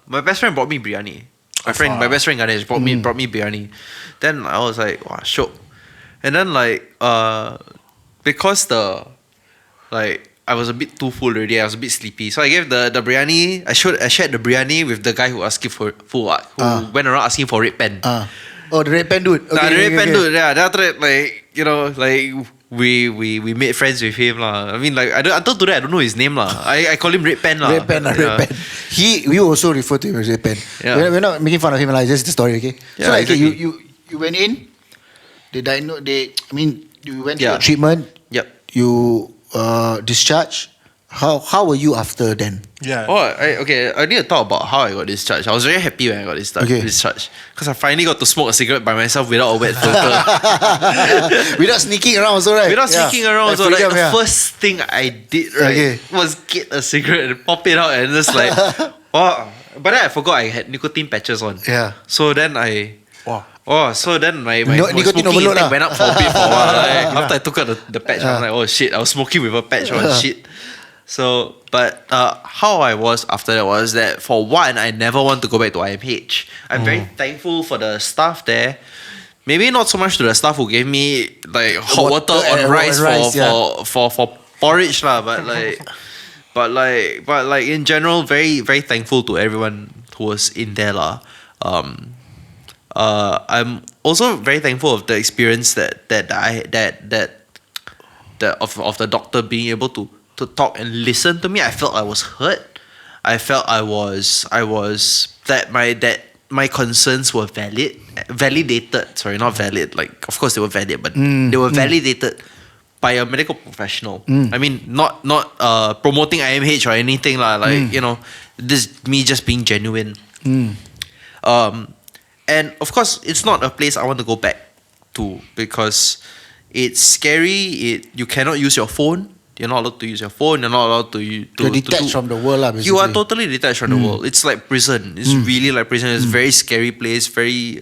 my best friend brought me biryani. My best friend Ganesh brought me biryani. Then I was like, wow, shook. And then like because I was a bit too full already. I was a bit sleepy, so I gave the biryani. I shared the biryani with the guy who asked for food, who went around asking for red pen. Oh, the red pen dude. Okay, the red pen dude. Yeah. Then after that, like we made friends with him lah. I mean, like until today I don't know his name lah. I call him Red Pen lah. Red Pen. We also refer to him as Red Pen. Yeah. We're not making fun of him, like just the story, okay? Yeah, so like, exactly. okay, you went in. You went to treatment. Yep. You discharged. How were you after then? Yeah. I need to talk about how I got discharged. I was very happy when I got discharged because I finally got to smoke a cigarette by myself without a wet filter. Without sneaking around also, right? Sneaking around also. freedom, like the first thing I did, right, was get a cigarette and pop it out and just like, wow. But then I forgot I had nicotine patches on. Yeah. So then so then my nicotine smoking overload intake went up for a bit for a while. Like, after I took out the patch, I was like, oh shit, I was smoking with a patch on shit. So, but how I was after that was that for one, I never want to go back to IMH. I'm very thankful for the staff there. Maybe not so much to the staff who gave me like hot water on rice for porridge lah, but in general, very very thankful to everyone who was in there lah. I'm also very thankful of the experience that of the doctor being able to talk and listen to me. I felt I was heard. I felt I was that my concerns were validated. Sorry, not valid. Like, of course they were valid, but they were validated by a medical professional. I mean, not promoting IMH or anything lah. Like, you know, this me just being genuine. And of course, it's not a place I want to go back to because it's scary. You cannot use your phone. You're not allowed to use your phone. You're not allowed to. You're detached from the world, basically. You are totally detached from the world. It's like prison. It's really like prison. It's a very scary place. Very.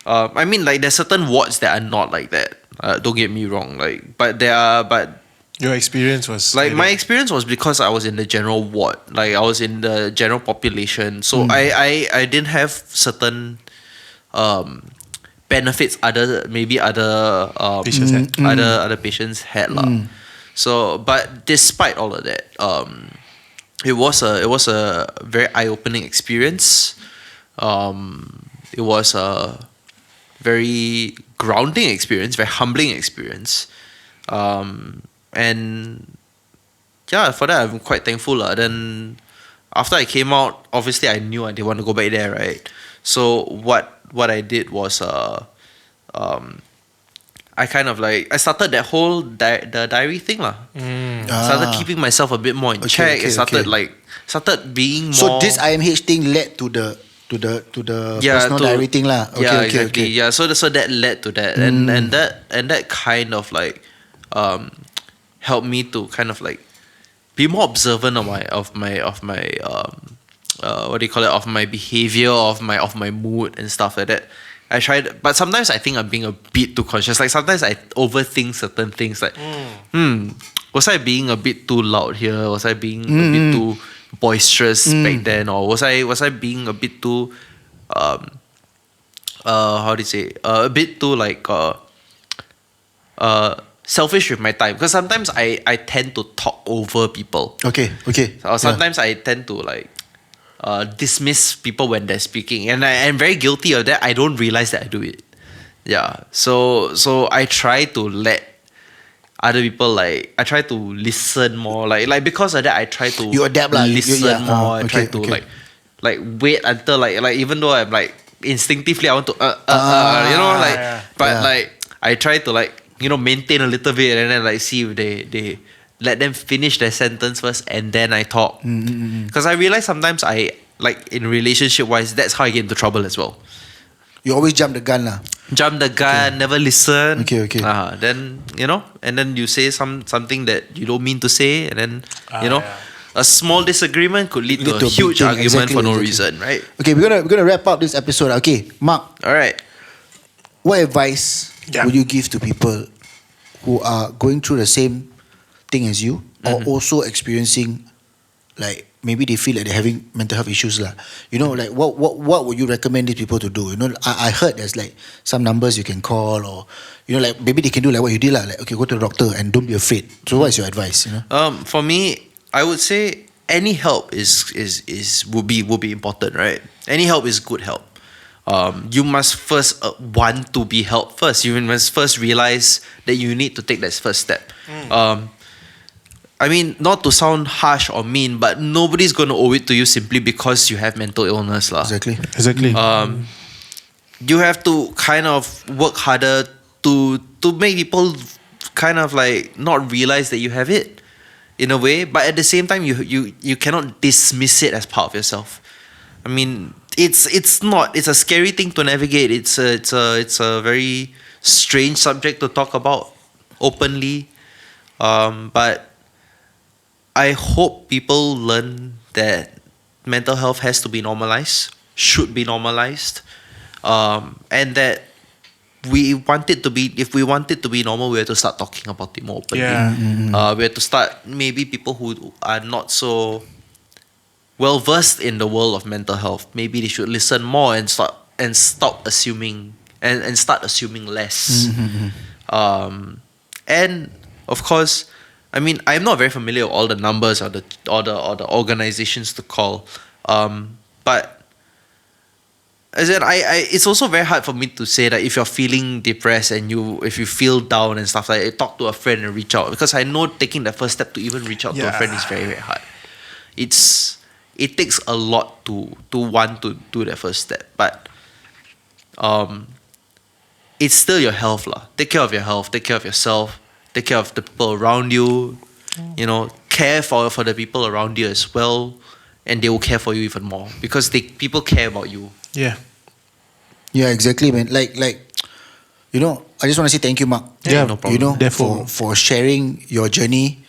I mean, like, there's certain wards that are not like that. Don't get me wrong. Like, but there are. But Your experience was like my experience was because I was in the general ward. Like, I was in the general population. So I didn't have certain benefits other patients had. other patients had lah. So, but despite all of that, it was a very eye-opening experience. It was a very grounding experience, very humbling experience. And yeah, for that I'm quite thankful lah. Then after I came out, obviously I knew I didn't want to go back there, right? So what I did was I kind of like I started that whole the diary thing lah. Started keeping myself a bit more in check. I started being more. So this IMH thing led to the personal diary thing lah. Okay. Yeah, so that led to that, and that kind of like helped me to kind of like be more observant of my what do you call it, of my behavior, of my mood and stuff like that. I tried, but sometimes I think I'm being a bit too conscious. Like, sometimes I overthink certain things. Like, was I being a bit too loud here? Was I being a bit too boisterous back then? Or was I being a bit too how do you say, a bit too like selfish with my time? Because sometimes I tend to talk over people. Okay. Or sometimes I tend to like dismiss people when they're speaking, and I'm very guilty of that. I don't realize that I do it. Yeah, so I try to let other people, like, I try to listen more. Like because of that, I try to adapt, listen more. I try to like wait until like even though I'm like instinctively I want to like I try to like, you know, maintain a little bit and then like see if they let them finish their sentence first and then I talk. Because I realize sometimes I, like, in relationship wise, that's how I get into trouble as well. You always jump the gun lah. Never listen. Okay. Then, you know, and then you say something that you don't mean to say, and then you know, a small disagreement could lead to a huge argument for no reason, right? Okay, we're gonna wrap up this episode. Okay, Marc. All right. What advice would you give to people who are going through the same thing as you, or also experiencing, like, maybe they feel like they're having mental health issues lah? You know, like what would you recommend these people to do? You know, I heard there's like some numbers you can call, or, you know, like maybe they can do like what you did lah, like, okay, go to the doctor and don't be afraid. So what's your advice? You know, for me, I would say any help would be important, right? Any help is good help. You must first want to be helped first. You must first realize that you need to take that first step. I mean, not to sound harsh or mean, but nobody's going to owe it to you simply because you have mental illness lah. Exactly. You have to kind of work harder to make people kind of like not realize that you have it in a way, but at the same time you cannot dismiss it as part of yourself. I mean, it's a scary thing to navigate. It's a very strange subject to talk about openly, but I hope people learn that mental health has to be normalized, should be normalized, and that if we want it to be normal, we have to start talking about it more openly. We have to start, maybe people who are not so well versed in the world of mental health, maybe they should listen more and stop assuming and start assuming less. And of course, I mean, I'm not very familiar with all the numbers or the organizations to call, but As in, it's also very hard for me to say that if you're feeling depressed and if you feel down and stuff like that, talk to a friend and reach out, because I know taking the first step to even reach out to a friend is very, very hard. It takes a lot to want to do that first step, but it's still your health lah. Take care of your health, take care of yourself, take care of the people around you. You know, care for the people around you as well, and they will care for you even more because people care about you. Yeah. Yeah, exactly, man. Like, you know, I just want to say thank you, Marc. Yeah, no problem. You know, Therefore. for sharing your journey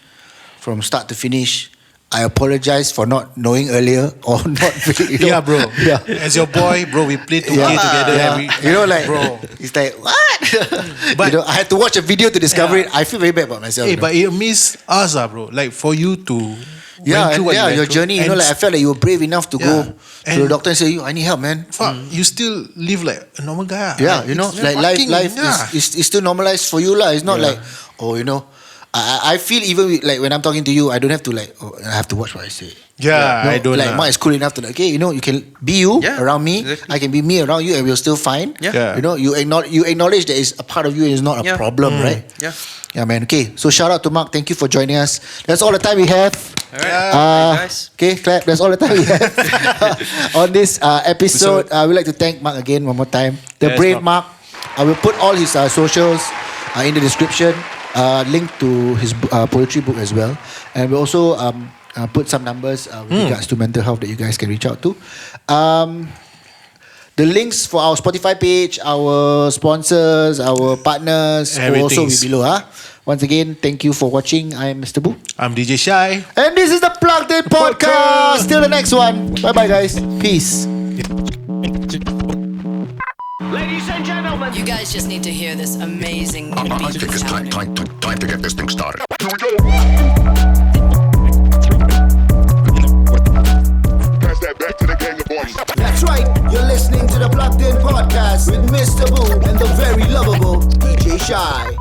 from start to finish. I apologize for not knowing earlier or not. You know, Yeah, bro. Yeah. As your boy, bro, we played 2K together. Yeah. You know, like, bro. it's like, what? But- you know, I had to watch a video to discover it. I feel very bad about myself. Hey, you know. but it means us, bro. Like for you to Yeah, went through what you went your through, journey. You know, and like I felt like you were brave enough to go to and- the doctor and say, I need help, man. fuck, you still live like a normal guy. Yeah, you know, It's like fucking- life yeah. is still normalized for you lah. It's not Yeah. like, oh, you know, I feel even like when I'm talking to you, I don't have to like, oh, I have to watch what I say. Yeah, No, I don't like Marc is cool enough to like, okay, you know, you can be you Yeah, around me. exactly. I can be me around you, and we're still fine. Yeah. Yeah. You know, you acknowledge that it's a part of you and it's not a Yeah. problem, right? Yeah. Yeah, man. Okay, so shout out to Marc. Thank you for joining us. That's all the time we have. All right, guys. Okay, clap. That's all the time we have on this episode. We'd like to thank Marc again one more time. The Yes, brave Marc. I will put all his socials in the description. Link to his poetry book as well, and we'll also put some numbers with regards to mental health that you guys can reach out to. The links for our Spotify page, our sponsors, our partners will also be Everything's- below. Once again, thank you for watching. I'm Mr. Boo. I'm DJ Shy. And this is the Plugged In Podcast. Till the next one. Bye-bye, guys. Peace. You guys just need to hear this amazing I beat think it's sound. time to get this thing started. Here we go. Pass that back to the gang of boys. That's right, you're listening to the Plugged In Podcast with Mr. Boo and the very lovable DJ Shy.